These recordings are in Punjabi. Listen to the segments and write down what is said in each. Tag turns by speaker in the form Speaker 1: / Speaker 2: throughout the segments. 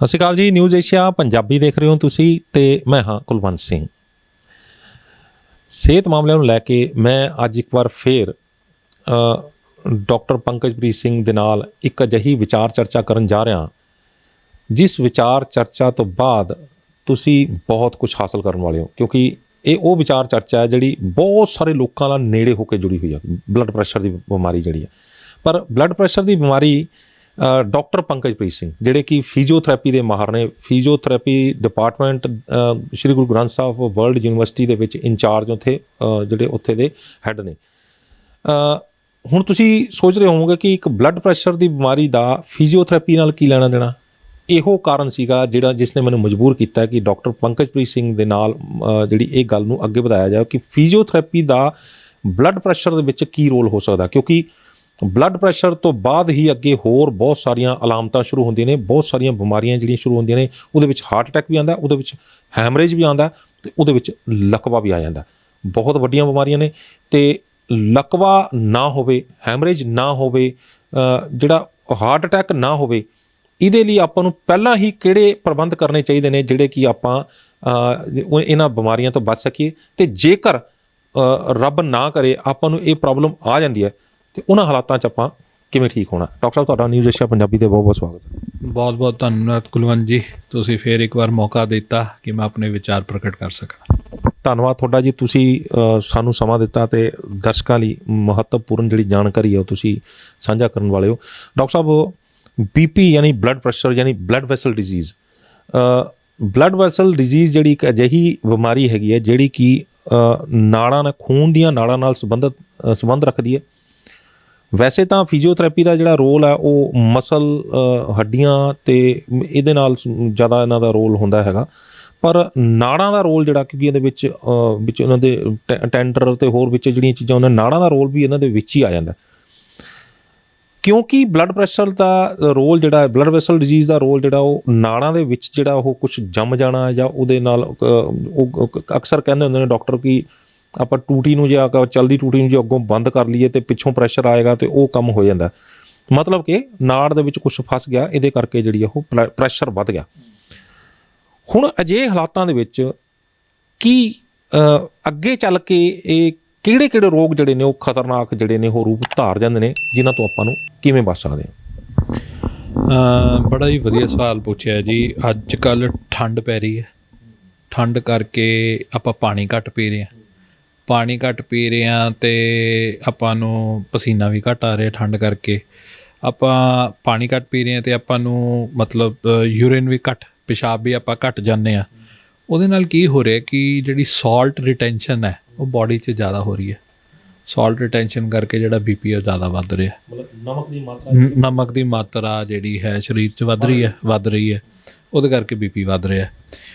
Speaker 1: ਸਤਿ ਸ਼੍ਰੀ ਅਕਾਲ ਜੀ। ਨਿਊਜ਼ ਏਸ਼ੀਆ ਪੰਜਾਬੀ ਦੇਖ ਰਹੇ ਹੋ ਤੁਸੀਂ ਤੇ ਮੈਂ ਹਾਂ ਕੁਲਵੰਤ ਸਿੰਘ। ਸਿਹਤ ਮਾਮਲਿਆਂ ਨੂੰ ਲੈ ਕੇ ਮੈਂ ਅੱਜ ਇੱਕ ਵਾਰ ਫੇਰ ਡਾਕਟਰ ਪੰਕਜਪ੍ਰੀਤ ਸਿੰਘ ਦੇ ਨਾਲ ਇੱਕ ਅਜਿਹੀ ਵਿਚਾਰ ਚਰਚਾ ਕਰਨ ਜਾ ਰਿਹਾ ਜਿਸ ਵਿਚਾਰ ਚਰਚਾ ਤੋਂ ਬਾਅਦ ਤੁਸੀਂ ਬਹੁਤ ਕੁਝ ਹਾਸਲ ਕਰਨ ਵਾਲੇ ਹੋ, ਕਿਉਂਕਿ ਇਹ ਉਹ ਵਿਚਾਰ ਚਰਚਾ ਹੈ ਜਿਹੜੀ ਬਹੁਤ ਸਾਰੇ ਲੋਕਾਂ ਨਾਲ ਨੇੜੇ ਹੋ ਕੇ ਜੁੜੀ ਹੋਈ ਹੈ। ਬਲੱਡ ਪ੍ਰੈਸ਼ਰ ਦੀ ਬਿਮਾਰੀ ਜਿਹੜੀ ਹੈ, ਪਰ ਬਲੱਡ ਪ੍ਰੈਸ਼ਰ ਦੀ ਬਿਮਾਰੀ ਡਾਕਟਰ ਪੰਕਜਪ੍ਰੀਤ ਸਿੰਘ ਜਿਹੜੇ ਕਿ ਫਿਜ਼ੀਓਥੈਰੇਪੀ ਦੇ ਮਾਹਰ ਨੇ, physiotherapy department Shri Guru Granth Sahib world university ਦੇ ਵਿੱਚ ਇੰਚਾਰਜ ਉੱਥੇ ਜਿਹੜੇ ਉੱਥੇ ਦੇ ਹੈੱਡ ਨੇ। ਹੁਣ ਤੁਸੀਂ ਸੋਚ ਰਹੇ ਹੋਵੋਗੇ ਕਿ ਇੱਕ ਬਲੱਡ ਪ੍ਰੈਸ਼ਰ ਦੀ ਬਿਮਾਰੀ ਦਾ ਫਿਜ਼ੀਓਥੈਰੇਪੀ ਨਾਲ ਕੀ ਲੈਣਾ ਦੇਣਾ। ਇਹੋ ਕਾਰਨ ਸੀਗਾ ਜਿਹੜਾ ਜਿਸ ਨੇ ਮੈਨੂੰ ਮਜਬੂਰ ਕੀਤਾ ਕਿ ਡਾਕਟਰ ਪੰਕਜਪ੍ਰੀਤ ਸਿੰਘ ਦੇ ਨਾਲ ਜਿਹੜੀ ਇਹ ਗੱਲ ਨੂੰ ਅੱਗੇ ਵਧਾਇਆ ਜਾਵੇ ਕਿ ਫਿਜ਼ੀਓਥੈਰੇਪੀ ਦਾ ਬਲੱਡ ਪ੍ਰੈਸ਼ਰ ਦੇ ਵਿੱਚ ਕੀ ਰੋਲ ਹੋ ਸਕਦਾ, ਕਿਉਂਕਿ ਬਲੱਡ ਪ੍ਰੈਸ਼ਰ ਤੋਂ ਬਾਅਦ ਹੀ ਅੱਗੇ ਹੋਰ ਬਹੁਤ ਸਾਰੀਆਂ ਅਲਾਮਤਾਂ ਸ਼ੁਰੂ ਹੁੰਦੀਆਂ ਨੇ, ਬਹੁਤ ਸਾਰੀਆਂ ਬਿਮਾਰੀਆਂ ਜਿਹੜੀਆਂ ਸ਼ੁਰੂ ਹੁੰਦੀਆਂ ਨੇ। ਉਹਦੇ ਵਿੱਚ ਹਾਰਟ ਅਟੈਕ ਵੀ ਆਉਂਦਾ, ਉਹਦੇ ਵਿੱਚ ਹੈਮਰੇਜ ਵੀ ਆਉਂਦਾ ਅਤੇ ਉਹਦੇ ਵਿੱਚ ਲਕਵਾ ਵੀ ਆ ਜਾਂਦਾ। ਬਹੁਤ ਵੱਡੀਆਂ ਬਿਮਾਰੀਆਂ ਨੇ ਅਤੇ ਲਕਵਾ ਨਾ ਹੋਵੇ, ਹੈਮਰੇਜ ਨਾ ਹੋਵੇ, ਜਿਹੜਾ ਹਾਰਟ ਅਟੈਕ ਨਾ ਹੋਵੇ, ਇਹਦੇ ਲਈ ਆਪਾਂ ਨੂੰ ਪਹਿਲਾਂ ਹੀ ਕਿਹੜੇ ਪ੍ਰਬੰਧ ਕਰਨੇ ਚਾਹੀਦੇ ਨੇ ਜਿਹੜੇ ਕਿ ਆਪਾਂ ਇਹਨਾਂ ਬਿਮਾਰੀਆਂ ਤੋਂ ਬਚ ਸਕੀਏ। ਅਤੇ ਜੇਕਰ ਰੱਬ ਨਾ ਕਰੇ ਆਪਾਂ ਨੂੰ ਇਹ ਪ੍ਰੋਬਲਮ ਆ ਜਾਂਦੀ ਹੈ ਅਤੇ ਉਹਨਾਂ ਹਾਲਾਤਾਂ 'ਚ ਆਪਾਂ ਕਿਵੇਂ ਠੀਕ ਹੋਣਾ। ਡਾਕਟਰ ਸਾਹਿਬ ਤੁਹਾਡਾ ਨਿਊਜ਼ ਏਸ਼ੀਆ ਪੰਜਾਬੀ ਦੇ ਬਹੁਤ ਬਹੁਤ ਸਵਾਗਤ ਹੈ।
Speaker 2: ਬਹੁਤ ਬਹੁਤ ਧੰਨਵਾਦ ਕੁਲਵੰਤ ਜੀ, ਤੁਸੀਂ ਫਿਰ ਇੱਕ ਵਾਰ ਮੌਕਾ ਦਿੱਤਾ ਕਿ ਮੈਂ ਆਪਣੇ ਵਿਚਾਰ ਪ੍ਰਗਟ ਕਰ ਸਕਾਂ।
Speaker 1: ਧੰਨਵਾਦ ਤੁਹਾਡਾ ਜੀ, ਤੁਸੀਂ ਸਾਨੂੰ ਸਮਾਂ ਦਿੱਤਾ ਅਤੇ ਦਰਸ਼ਕਾਂ ਲਈ ਮਹੱਤਵਪੂਰਨ ਜਿਹੜੀ ਜਾਣਕਾਰੀ ਹੈ ਉਹ ਤੁਸੀਂ ਸਾਂਝਾ ਕਰਨ ਵਾਲੇ ਹੋ। ਡਾਕਟਰ ਸਾਹਿਬ, BP ਯਾਨੀ ਬਲੱਡ ਪ੍ਰੈਸ਼ਰ ਯਾਨੀ blood vessel disease, blood vessel disease ਜਿਹੜੀ ਇੱਕ ਅਜਿਹੀ ਬਿਮਾਰੀ ਹੈਗੀ ਹੈ ਜਿਹੜੀ ਕਿ ਨਾੜਾਂ ਨਾਲ, ਖੂਨ ਦੀਆਂ ਨਾੜਾਂ ਨਾਲ ਸੰਬੰਧ ਰੱਖਦੀ ਹੈ। ਵੈਸੇ ਤਾਂ ਫਿਜ਼ੀਓਥੈਰੇਪੀ ਦਾ ਜਿਹੜਾ ਰੋਲ ਹੈ ਉਹ ਮਸਲ, ਹੱਡੀਆਂ ਅਤੇ ਇਹਦੇ ਨਾਲ ਜ਼ਿਆਦਾ ਇਹਨਾਂ ਦਾ ਰੋਲ ਹੁੰਦਾ ਹੈਗਾ, ਪਰ ਨਾੜਾਂ ਦਾ ਰੋਲ ਜਿਹੜਾ ਕਿਉਂਕਿ ਇਹਦੇ ਵਿੱਚ ਇਹਨਾਂ ਦੇ ਟੈਂਡਰ ਅਤੇ ਹੋਰ ਵਿੱਚ ਜਿਹੜੀਆਂ ਚੀਜ਼ਾਂ ਉਹਨਾਂ ਨਾੜਾਂ ਦਾ ਰੋਲ ਵੀ ਇਹਨਾਂ ਦੇ ਵਿੱਚ ਹੀ ਆ ਜਾਂਦਾ, ਕਿਉਂਕਿ ਬਲੱਡ ਪ੍ਰੈਸ਼ਰ ਦਾ ਰੋਲ ਜਿਹੜਾ ਬਲੱਡ ਵੈਸਲ ਡਿਜ਼ੀਜ਼ ਦਾ ਰੋਲ ਜਿਹੜਾ ਉਹ ਨਾੜਾਂ ਦੇ ਵਿੱਚ ਜਿਹੜਾ ਉਹ ਕੁਛ ਜੰਮ ਜਾਣਾ ਜਾਂ ਉਹਦੇ ਨਾਲ ਉਹ ਅਕਸਰ ਕਹਿੰਦੇ ਹੁੰਦੇ ਨੇ ਡਾਕਟਰ ਕਿ ਆਪਾਂ ਟੂਟੀ ਨੂੰ ਜੇ ਚੱਲਦੀ ਟੂਟੀ ਨੂੰ ਜੇ ਅੱਗੋਂ ਬੰਦ ਕਰ ਲਈਏ ਅਤੇ ਪਿੱਛੋਂ ਪ੍ਰੈਸ਼ਰ ਆਏਗਾ ਅਤੇ ਉਹ ਕੰਮ ਹੋ ਜਾਂਦਾ, ਮਤਲਬ ਕਿ ਨਾੜ ਦੇ ਵਿੱਚ ਕੁਛ ਫਸ ਗਿਆ, ਇਹਦੇ ਕਰਕੇ ਜਿਹੜੀ ਉਹ ਪ੍ਰੈਸ਼ਰ ਵੱਧ ਗਿਆ। ਹੁਣ ਅਜਿਹੇ ਹਾਲਾਤਾਂ ਦੇ ਵਿੱਚ ਕੀ ਅੱਗੇ ਚੱਲ ਕੇ ਇਹ ਕਿਹੜੇ ਕਿਹੜੇ ਰੋਗ ਜਿਹੜੇ ਨੇ ਉਹ ਖਤਰਨਾਕ ਜਿਹੜੇ ਨੇ ਉਹ ਰੂਪ ਧਾਰ ਜਾਂਦੇ ਨੇ ਜਿਨ੍ਹਾਂ ਤੋਂ ਆਪਾਂ ਨੂੰ ਕਿਵੇਂ ਬਚ ਸਕਦੇ ਹਾਂ?
Speaker 2: ਬੜਾ ਹੀ ਵਧੀਆ ਸਵਾਲ ਪੁੱਛਿਆ ਜੀ। ਅੱਜ ਕੱਲ੍ਹ ਠੰਡ ਪੈ ਰਹੀ ਹੈ, ਠੰਡ ਕਰਕੇ ਆਪਾਂ ਪਾਣੀ ਘੱਟ ਪੀ ਰਹੇ ਹਾਂ ਅਤੇ ਆਪਾਂ ਨੂੰ ਪਸੀਨਾ ਵੀ ਘੱਟ ਆ ਰਿਹਾ ਠੰਡ ਕਰਕੇ। ਆਪਾਂ ਪਾਣੀ ਘੱਟ ਪੀ ਰਹੇ ਹਾਂ ਅਤੇ ਆਪਾਂ ਨੂੰ ਮਤਲਬ ਯੂਰਿਨ ਵੀ ਘੱਟ, ਪਿਸ਼ਾਬ ਵੀ ਆਪਾਂ ਘੱਟ ਜਾਂਦੇ ਹਾਂ। ਉਹਦੇ ਨਾਲ ਕੀ ਹੋ ਰਿਹਾ ਕਿ ਜਿਹੜੀ ਸਾਲਟ ਰਿਟੈਂਸ਼ਨ ਹੈ ਉਹ ਬਾਡੀ 'ਚ ਜ਼ਿਆਦਾ ਹੋ ਰਹੀ ਹੈ। ਸਾਲਟ ਰਿਟੈਂਸ਼ਨ ਕਰਕੇ ਜਿਹੜਾ BP ਉਹ ਜ਼ਿਆਦਾ ਵੱਧ ਰਿਹਾ, ਨਮਕ ਦੀ ਮਾਤਰਾ ਜਿਹੜੀ ਹੈ ਸਰੀਰ 'ਚ ਵੱਧ ਰਹੀ ਹੈ, ਉਹਦੇ ਕਰਕੇ BP ਵੱਧ ਰਿਹਾ।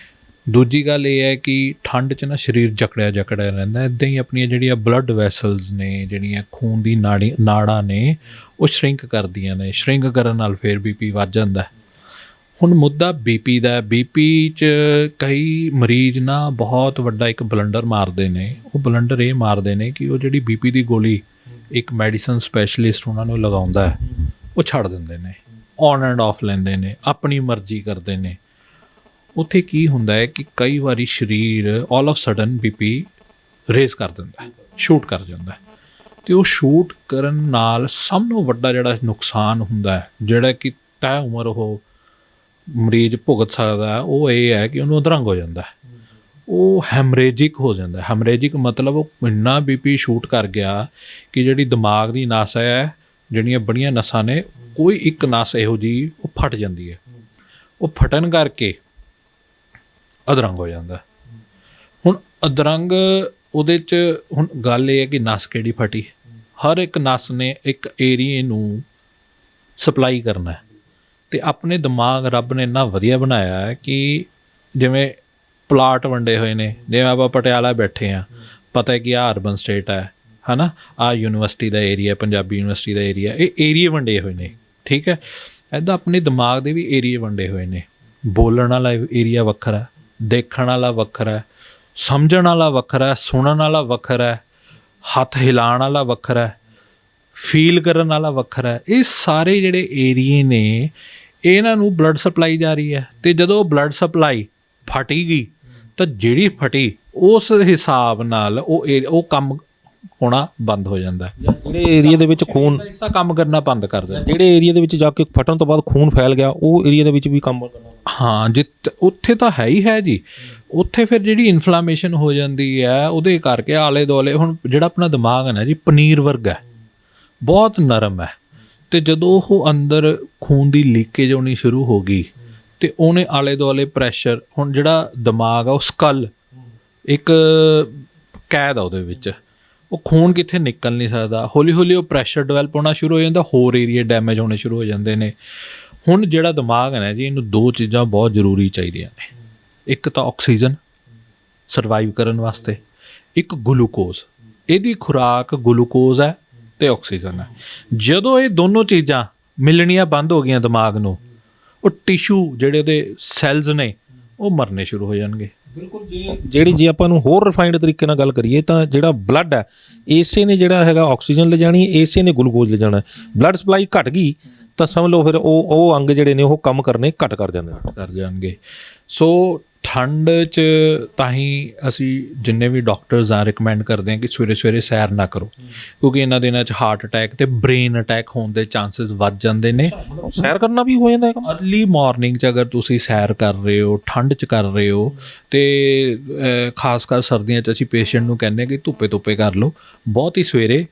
Speaker 2: ਦੂਜੀ ਗੱਲ ਇਹ ਹੈ ਕਿ ਠੰਡ 'ਚ ਨਾ ਸਰੀਰ ਜਕੜਿਆ ਰਹਿੰਦਾ। ਇੱਦਾਂ ਹੀ ਆਪਣੀਆਂ ਜਿਹੜੀਆਂ ਬਲੱਡ ਵੈਸਲਸ ਨੇ, ਜਿਹੜੀਆਂ ਖੂਨ ਦੀ ਨਾੜਾਂ ਨੇ, ਉਹ ਸ਼ਰਿੰਕ ਕਰਦੀਆਂ ਨੇ। ਸ਼ਰਿੰਕ ਕਰਨ ਨਾਲ ਫਿਰ BP ਵੱਧ ਜਾਂਦਾ। ਹੁਣ ਮੁੱਦਾ BP ਦਾ। BP 'ਚ ਕਈ ਮਰੀਜ਼ ਨਾ ਬਹੁਤ ਵੱਡਾ ਇੱਕ ਬਲੰਡਰ ਮਾਰਦੇ ਨੇ। ਉਹ ਬਲੰਡਰ ਇਹ ਮਾਰਦੇ ਨੇ ਕਿ ਉਹ ਜਿਹੜੀ BP ਦੀ ਗੋਲੀ ਇੱਕ ਮੈਡੀਸਨ ਸਪੈਸ਼ਲਿਸਟ ਉਹਨਾਂ ਨੂੰ ਲਗਾਉਂਦਾ ਹੈ, ਉਹ ਛੱਡ ਦਿੰਦੇ ਨੇ, ਔਨ ਐਂਡ ਆਫ ਲੈਂਦੇ ਨੇ, ਆਪਣੀ ਮਰਜ਼ੀ ਕਰਦੇ ਨੇ। ਉੱਥੇ ਕੀ ਹੁੰਦਾ ਹੈ ਕਿ ਕਈ ਵਾਰੀ ਸਰੀਰ all of sudden BP raise ਕਰ ਦਿੰਦਾ, ਸ਼ੂਟ ਕਰ ਜਾਂਦਾ, ਅਤੇ ਉਹ ਸ਼ੂਟ ਕਰਨ ਨਾਲ ਸਭ ਤੋਂ ਵੱਡਾ ਜਿਹੜਾ ਨੁਕਸਾਨ ਹੁੰਦਾ ਹੈ, ਜਿਹੜਾ ਕਿ ਤੈਅ ਉਮਰ ਉਹ ਮਰੀਜ਼ ਭੁਗਤ ਸਕਦਾ, ਉਹ ਇਹ ਹੈ ਕਿ ਉਹਨੂੰ ਅਧਰੰਗ ਹੋ ਜਾਂਦਾ, ਉਹ ਹੈਮਰੇਜਿਕ ਹੋ ਜਾਂਦਾ। ਹੈਮਰੇਜਿਕ ਮਤਲਬ ਉਹ ਇੰਨਾ BP ਸ਼ੂਟ ਕਰ ਗਿਆ ਕਿ ਜਿਹੜੀ ਦਿਮਾਗ ਦੀ ਨਸ ਹੈ, ਜਿਹੜੀਆਂ ਬੜੀਆਂ ਨਸਾਂ ਨੇ, ਕੋਈ ਇੱਕ ਨਸ ਇਹੋ ਜਿਹੀ ਉਹ ਫਟ ਜਾਂਦੀ ਹੈ। ਉਹ ਫਟਣ ਕਰਕੇ ਅਧਰੰਗ ਹੋ ਜਾਂਦਾ। ਹੁਣ ਅਧਰੰਗ ਉਹਦੇ 'ਚ ਹੁਣ ਗੱਲ ਇਹ ਹੈ ਕਿ ਨਸ ਕਿਹੜੀ ਫਟੀ, ਹਰ ਇੱਕ ਨਸ ਨੇ ਇੱਕ ਏਰੀਏ ਨੂੰ ਸਪਲਾਈ ਕਰਨਾ, ਅਤੇ ਆਪਣੇ ਦਿਮਾਗ ਰੱਬ ਨੇ ਇੰਨਾ ਵਧੀਆ ਬਣਾਇਆ ਹੈ ਕਿ ਜਿਵੇਂ ਪਲਾਟ ਵੰਡੇ ਹੋਏ ਨੇ, ਜਿਵੇਂ ਆਪਾਂ ਪਟਿਆਲਾ ਬੈਠੇ ਹਾਂ, ਪਤਾ ਹੈ ਕਿ ਆਹ ਅਰਬਨ ਸਟੇਟ ਹੈ ਨਾ, ਆਹ ਯੂਨੀਵਰਸਿਟੀ ਦਾ ਏਰੀਆ, ਪੰਜਾਬੀ ਯੂਨੀਵਰਸਿਟੀ ਦਾ ਏਰੀਆ, ਇਹ ਏਰੀਏ ਵੰਡੇ ਹੋਏ ਨੇ, ਠੀਕ ਹੈ। ਇੱਦਾਂ ਆਪਣੇ ਦਿਮਾਗ ਦੇ ਵੀ ਏਰੀਏ ਵੰਡੇ ਹੋਏ ਨੇ। ਬੋਲਣ ਵਾਲਾ ਏਰੀਆ ਵੱਖਰਾ, ਦੇਖਣ ਵਾਲਾ ਵੱਖਰਾ, ਸਮਝਣ ਵਾਲਾ ਵੱਖਰਾ, ਸੁਣਨ ਵਾਲਾ ਵੱਖਰਾ, ਹੱਥ ਹਿਲਾਉਣ ਵਾਲਾ ਵੱਖਰਾ, ਫੀਲ ਕਰਨ ਵਾਲਾ ਵੱਖਰਾ। ਇਹ ਸਾਰੇ ਜਿਹੜੇ ਏਰੀਏ ਨੇ ਇਹਨਾਂ ਨੂੰ ਬਲੱਡ ਸਪਲਾਈ ਜਾ ਰਹੀ ਹੈ, ਤੇ ਜਦੋਂ ਬਲੱਡ ਸਪਲਾਈ ਫਟੀ ਗਈ ਤਾਂ ਜਿਹੜੀ ਫਟੀ ਉਸ ਹਿਸਾਬ ਨਾਲ ਉਹ ਕੰਮ ਹੋਣਾ ਬੰਦ ਹੋ ਜਾਂਦਾ ਹੈ।
Speaker 1: ਜਿਹੜੇ ਏਰੀਆ ਦੇ ਵਿੱਚ ਖੂਨ
Speaker 2: ਐਸਾ ਕੰਮ ਕਰਨਾ ਬੰਦ ਕਰ ਦਿੰਦਾ।
Speaker 1: ਜਿਹੜੇ ਏਰੀਆ ਦੇ ਵਿੱਚ ਜਾ ਕੇ ਫਟਣ ਤੋਂ ਬਾਅਦ ਖੂਨ ਫੈਲ ਗਿਆ, ਉਹ ਏਰੀਆ ਦੇ ਵਿੱਚ ਵੀ ਕੰਮ ਕਰਨਾ।
Speaker 2: ਹਾਂ, ਉੱਥੇ ਤਾਂ ਹੈ ਹੀ ਹੈ ਜੀ। ਉੱਥੇ ਫਿਰ ਜਿਹੜੀ ਇਨਫਲਾਮੇਸ਼ਨ ਹੋ ਜਾਂਦੀ ਹੈ, ਉਹਦੇ ਕਰਕੇ ਆਲੇ ਦੁਆਲੇ, ਹੁਣ ਜਿਹੜਾ ਆਪਣਾ ਦਿਮਾਗ ਹੈ ਨਾ ਜੀ, ਪਨੀਰ ਵਰਗਾ, ਬਹੁਤ ਨਰਮ ਹੈ, ਤੇ ਜਦੋਂ ਉਹ ਅੰਦਰ ਖੂਨ ਦੀ ਲੀਕੇਜ ਹੋਣੀ ਸ਼ੁਰੂ ਹੋ ਗਈ ਤੇ ਉਹਨੇ ਆਲੇ ਦੁਆਲੇ ਪ੍ਰੈਸ਼ਰ, ਹੁਣ ਜਿਹੜਾ ਦਿਮਾਗ ਆ ਉਹ ਸਕਲ ਇੱਕ ਕੈਦ ਆ ਉਹਦੇ ਵਿੱਚ, ਉਹ ਖੂਨ ਕਿੱਥੇ ਨਿਕਲ ਨਹੀਂ ਸਕਦਾ। ਹੌਲੀ ਹੌਲੀ ਉਹ ਪ੍ਰੈਸ਼ਰ ਡਿਵੈਲਪ ਹੋਣਾ ਸ਼ੁਰੂ ਹੋ ਜਾਂਦਾ, ਹੋਰ ਏਰੀਆ ਡੈਮੇਜ ਹੋਣੇ ਸ਼ੁਰੂ ਹੋ ਜਾਂਦੇ ਨੇ। ਹੁਣ ਜਿਹੜਾ ਦਿਮਾਗ ਹੈ ਨਾ ਜੀ, ਇਹਨੂੰ ਦੋ ਚੀਜ਼ਾਂ ਬਹੁਤ ਜ਼ਰੂਰੀ ਚਾਹੀਦੀਆਂ ਨੇ। ਇੱਕ ਤਾਂ ਆਕਸੀਜਨ ਸਰਵਾਈਵ ਕਰਨ ਵਾਸਤੇ, ਇੱਕ ਗਲੂਕੋਜ਼। ਇਹਦੀ ਖੁਰਾਕ ਗਲੂਕੋਜ਼ ਹੈ ਤੇ ਆਕਸੀਜਨ ਹੈ। ਜਦੋਂ ਇਹ ਦੋਨੋਂ ਚੀਜ਼ਾਂ ਮਿਲਣੀਆਂ ਬੰਦ ਹੋ ਗਈਆਂ ਦਿਮਾਗ ਨੂੰ, ਉਹ ਟਿਸ਼ੂ ਜਿਹੜੇ ਉਹਦੇ ਸੈਲਸ ਨੇ ਉਹ ਮਰਨੇ ਸ਼ੁਰੂ ਹੋ ਜਾਣਗੇ।
Speaker 1: ਬਿਲਕੁਲ ਜੀ। ਜੇ ਆਪਾਂ ਨੂੰ ਹੋਰ ਰਿਫਾਈਨਡ ਤਰੀਕੇ ਨਾਲ ਗੱਲ ਕਰੀਏ ਤਾਂ ਜਿਹੜਾ ਬਲੱਡ ਹੈ, ਇਸੇ ਨੇ ਜਿਹੜਾ ਹੈਗਾ ਆਕਸੀਜਨ ਲਿਜਾਣੀ, ਇਸੇ ਨੇ ਗਲੂਕੋਜ਼ ਲਿਜਾਣਾ। ਬਲੱਡ ਸਪਲਾਈ ਘਟ ਗਈ ਤਾਂ ਸਮਝ ਲਓ ਫਿਰ ਉਹ ਅੰਗ ਜਿਹੜੇ ਨੇ ਉਹ ਕੰਮ ਕਰਨੇ ਘੱਟ ਕਰ ਜਾਣਗੇ। ਸੋ ਠੰਡ 'ਚ ਤਾਂ ਹੀ ਅਸੀਂ ਜਿੰਨੇ ਵੀ ਡਾਕਟਰਸ ਆ ਰਿਕਮੈਂਡ ਕਰਦੇ ਹਾਂ ਕਿ ਸਵੇਰੇ ਸਵੇਰੇ ਸੈਰ ਨਾ ਕਰੋ, ਕਿਉਂਕਿ ਇਹਨਾਂ ਦਿਨਾਂ 'ਚ ਹਾਰਟ ਅਟੈਕ ਤੇ ਬ੍ਰੇਨ ਅਟੈਕ ਹੋਣ ਦੇ ਚਾਂਸਸ ਵੱਧ ਜਾਂਦੇ ਨੇ। ਸੈਰ ਕਰਨਾ ਵੀ ਹੋ ਜਾਂਦਾ ਹੈ।
Speaker 2: ਅਰਲੀ ਮਾਰਨਿੰਗ 'ਚ ਅਗਰ ਤੁਸੀਂ ਸੈਰ ਕਰ ਰਹੇ ਹੋ, ਠੰਡ 'ਚ ਕਰ ਰਹੇ ਹੋ, ਤੇ ਖਾਸ ਕਰ ਸਰਦੀਆਂ 'ਚ ਅਸੀਂ ਪੇਸ਼ੈਂਟ ਨੂੰ ਕਹਿੰਦੇ ਹਾਂ ਕਿ ਧੁੱਪੇ ਕਰ ਲਓ, ਬਹੁਤ ਹੀ ਸਵੇਰੇ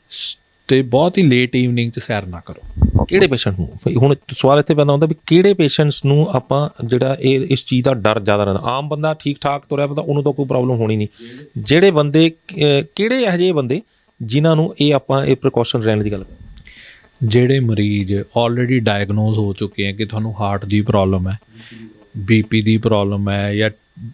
Speaker 2: ਤੇ ਬਹੁਤ ਹੀ ਲੇਟ ਈਵਨਿੰਗ 'ਚ ਸੈਰ ਨਾ ਕਰੋ।
Speaker 1: ਕਿਹੜੇ ਪੇਸ਼ੈਂਟ ਨੂੰ, ਹੁਣ ਸਵਾਲ ਇੱਥੇ ਪੈਦਾ ਹੁੰਦਾ ਵੀ ਕਿਹੜੇ ਪੇਸ਼ੈਂਟਸ ਨੂੰ ਆਪਾਂ ਜਿਹੜਾ ਇਸ ਚੀਜ਼ ਦਾ ਡਰ ਜ਼ਿਆਦਾ ਰਹਿੰਦਾ। ਆਮ ਬੰਦਾ ਠੀਕ ਠਾਕ ਤੁਰਿਆ ਪਤਾ, ਉਹਨੂੰ ਤਾਂ ਕੋਈ ਪ੍ਰੋਬਲਮ ਹੋਣੀ ਨਹੀਂ। ਜਿਹੜੇ ਬੰਦੇ, ਕਿਹੜੇ ਇਹੋ ਜਿਹੇ ਬੰਦੇ ਜਿਨ੍ਹਾਂ ਨੂੰ ਇਹ ਪ੍ਰੀਕਾਸ਼ਨ ਲੈਣ ਦੀ ਗੱਲ,
Speaker 2: ਜਿਹੜੇ ਮਰੀਜ਼ ਆਲਰੇਡੀ ਡਾਇਗਨੋਜ਼ ਹੋ ਚੁੱਕੇ ਹੈ ਕਿ ਤੁਹਾਨੂੰ ਹਾਰਟ ਦੀ ਪ੍ਰੋਬਲਮ ਹੈ, ਬੀਪੀ ਦੀ ਪ੍ਰੋਬਲਮ ਹੈ, ਜਾਂ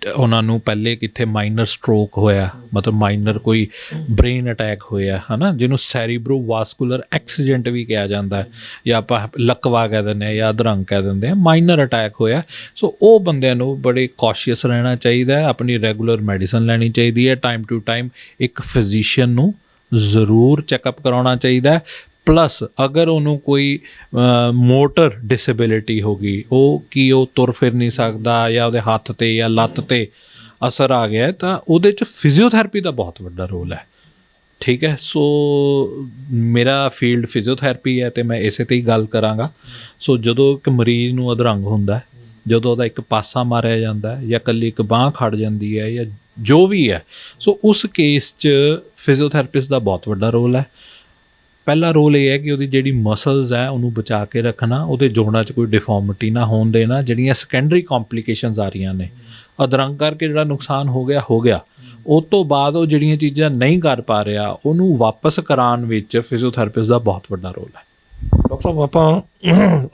Speaker 2: ਉਹਨਾਂ ਨੂੰ ਪਹਿਲੇ ਕਿੱਥੇ ਮਾਈਨਰ ਸਟ੍ਰੋਕ ਹੋਇਆ, ਮਤਲਬ ਮਾਈਨਰ ਕੋਈ ਬ੍ਰੇਨ ਅਟੈਕ ਹੋਇਆ ਹੈ ਨਾ, ਜਿਹਨੂੰ ਸੈਰੀਬਰੋ ਵਾਸਕੂਲਰ ਐਕਸੀਡੈਂਟ ਵੀ ਕਿਹਾ ਜਾਂਦਾ ਹੈ, ਜਾਂ ਆਪਾਂ ਲਕਵਾ ਕਹਿ ਦਿੰਦੇ ਹਾਂ ਜਾਂ ਅਧਰੰਗ ਕਹਿ ਦਿੰਦੇ ਹਾਂ, ਮਾਈਨਰ ਅਟੈਕ ਹੋਇਆ। ਸੋ ਉਹ ਬੰਦਿਆਂ ਨੂੰ ਬੜੇ ਕੌਸ਼ੀਅਸ ਰਹਿਣਾ ਚਾਹੀਦਾ ਹੈ, ਆਪਣੀ ਰੈਗੂਲਰ ਮੈਡੀਸਨ ਲੈਣੀ ਚਾਹੀਦੀ ਹੈ, ਟਾਈਮ ਟੂ ਟਾਈਮ ਇੱਕ ਫਿਜ਼ੀਸ਼ੀਅਨ ਨੂੰ ਜ਼ਰੂਰ ਚੈੱਕਅਪ ਕਰਾਉਣਾ ਚਾਹੀਦਾ ਹੈ। ਪਲੱਸ ਅਗਰ ਉਹਨੂੰ ਕੋਈ ਮੋਟਰ ਡਿਸੇਬਿਲਿਟੀ ਹੋ ਗਈ, ਉਹ ਤੁਰ ਫਿਰ ਨਹੀਂ ਸਕਦਾ, ਜਾਂ ਉਹਦੇ ਹੱਥ 'ਤੇ ਜਾਂ ਲੱਤ 'ਤੇ ਅਸਰ ਆ ਗਿਆ, ਤਾਂ ਉਹਦੇ 'ਚ ਫਿਜ਼ੀਓਥੈਰੇਪੀ ਦਾ ਬਹੁਤ ਵੱਡਾ ਰੋਲ ਹੈ। ਠੀਕ ਹੈ, ਸੋ ਮੇਰਾ ਫੀਲਡ ਫਿਜ਼ੀਓਥੈਰੇਪੀ ਹੈ ਤੇ ਮੈਂ ਇਸੇ 'ਤੇ ਹੀ ਗੱਲ ਕਰਾਂਗਾ। ਸੋ ਜਦੋਂ ਇੱਕ ਮਰੀਜ਼ ਨੂੰ ਅਧਰੰਗ ਹੁੰਦਾ, ਜਦੋਂ ਉਹਦਾ ਇੱਕ ਪਾਸਾ ਮਾਰਿਆ ਜਾਂਦਾ ਜਾਂ ਇਕੱਲੀ ਇੱਕ ਬਾਂਹ ਖੜ ਜਾਂਦੀ ਹੈ ਜਾਂ ਜੋ ਵੀ ਹੈ, ਸੋ ਉਸ ਕੇਸ 'ਚ ਫਿਜ਼ੀਓਥੈਰੇਪਿਸਟ ਦਾ ਬਹੁਤ ਵੱਡਾ ਰੋਲ ਹੈ। ਪਹਿਲਾ ਰੋਲ ਇਹ ਹੈ ਕਿ ਉਹਦੀ ਜਿਹੜੀ ਮਸਲਸ ਹੈ ਉਹਨੂੰ ਬਚਾ ਕੇ ਰੱਖਣਾ, ਉਹਦੇ ਜੋੜਾਂ 'ਚ ਕੋਈ ਡਿਫਾਰਮਿਟੀ ਨਾ ਹੋਣ ਦੇਣਾ। ਜਿਹੜੀਆਂ ਸੈਕੰਡਰੀ ਕੰਪਲਿਕੇਸ਼ਨਸ ਆ ਰਹੀਆਂ ਨੇ ਅਧਰੰਗ ਕਰਕੇ, ਜਿਹੜਾ ਨੁਕਸਾਨ ਹੋ ਗਿਆ, ਉਸ ਤੋਂ ਬਾਅਦ ਉਹ ਜਿਹੜੀਆਂ ਚੀਜ਼ਾਂ ਨਹੀਂ ਕਰ ਪਾ ਰਿਹਾ, ਉਹਨੂੰ ਵਾਪਸ ਕਰਾਉਣ ਵਿੱਚ ਫਿਜ਼ੀਓਥੈਰੇਪਿਸਟ ਦਾ ਬਹੁਤ ਵੱਡਾ ਰੋਲ ਹੈ।
Speaker 1: ਡਾਕਟਰ ਸਾਹਿਬ, ਆਪਾਂ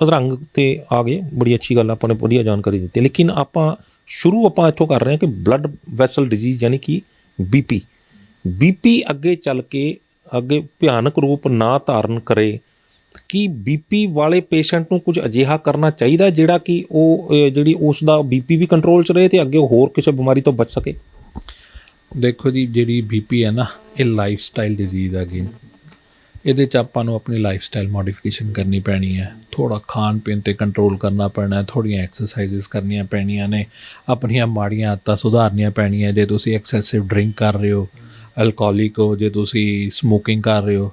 Speaker 1: ਅਧਰੰਗ 'ਤੇ ਆ ਗਏ, ਬੜੀ ਅੱਛੀ ਗੱਲ, ਆਪਾਂ ਨੇ ਵਧੀਆ ਜਾਣਕਾਰੀ ਦਿੱਤੀ। ਲੇਕਿਨ ਆਪਾਂ ਇੱਥੋਂ ਕਰ ਰਹੇ ਹਾਂ ਕਿ ਬਲੱਡ ਵੈਸਲ ਡਿਜ਼ੀਜ਼ ਯਾਨੀ ਕਿ ਬੀਪੀ ਅੱਗੇ ਚੱਲ ਕੇ ਭਿਆਨਕ ਰੂਪ ਨਾ ਧਾਰਨ ਕਰੇ। ਕੀ ਬੀਪੀ ਵਾਲੇ ਪੇਸ਼ੈਂਟ ਨੂੰ ਕੁਝ ਅਜਿਹਾ ਕਰਨਾ ਚਾਹੀਦਾ ਜਿਹੜਾ ਕਿ ਜਿਹੜੀ ਉਸ ਦਾ ਬੀਪੀ ਵੀ ਕੰਟਰੋਲ 'ਚ ਰਹੇ ਤੇ ਅੱਗੇ ਹੋਰ ਕਿਸੇ ਬਿਮਾਰੀ ਤੋਂ ਬਚ ਸਕੇ?
Speaker 2: ਦੇਖੋ ਜੀ, ਜਿਹੜੀ ਬੀਪੀ ਹੈ ਨਾ, ਇਹ ਲਾਈਫ ਸਟਾਈਲ ਡਿਜ਼ੀਜ਼ ਹੈਗੀ। ਇਹਦੇ 'ਚ ਆਪਾਂ ਨੂੰ ਆਪਣੀ ਲਾਈਫ ਸਟਾਈਲ ਮੋਡੀਫਿਕੇਸ਼ਨ ਕਰਨੀ ਪੈਣੀ ਹੈ, ਥੋੜ੍ਹਾ ਖਾਣ ਪੀਣ 'ਤੇ ਕੰਟਰੋਲ ਕਰਨਾ ਪੈਣਾ, ਥੋੜ੍ਹੀਆਂ ਐਕਸਰਸਾਈਜ਼ਸ ਕਰਨੀਆਂ ਪੈਣੀਆਂ ਨੇ, ਆਪਣੀਆਂ ਮਾੜੀਆਂ ਆਦਤਾਂ ਸੁਧਾਰਨੀਆਂ ਪੈਣੀਆਂ। ਜੇ ਤੁਸੀਂ ਐਕਸੈਸਿਵ ਡਰਿੰਕ ਕਰ ਰਹੇ ਹੋ, ਅਲਕੋਹਲਿਕ ਹੋ, ਜੇ ਤੁਸੀਂ ਸਮੋਕਿੰਗ ਕਰ ਰਹੇ ਹੋ,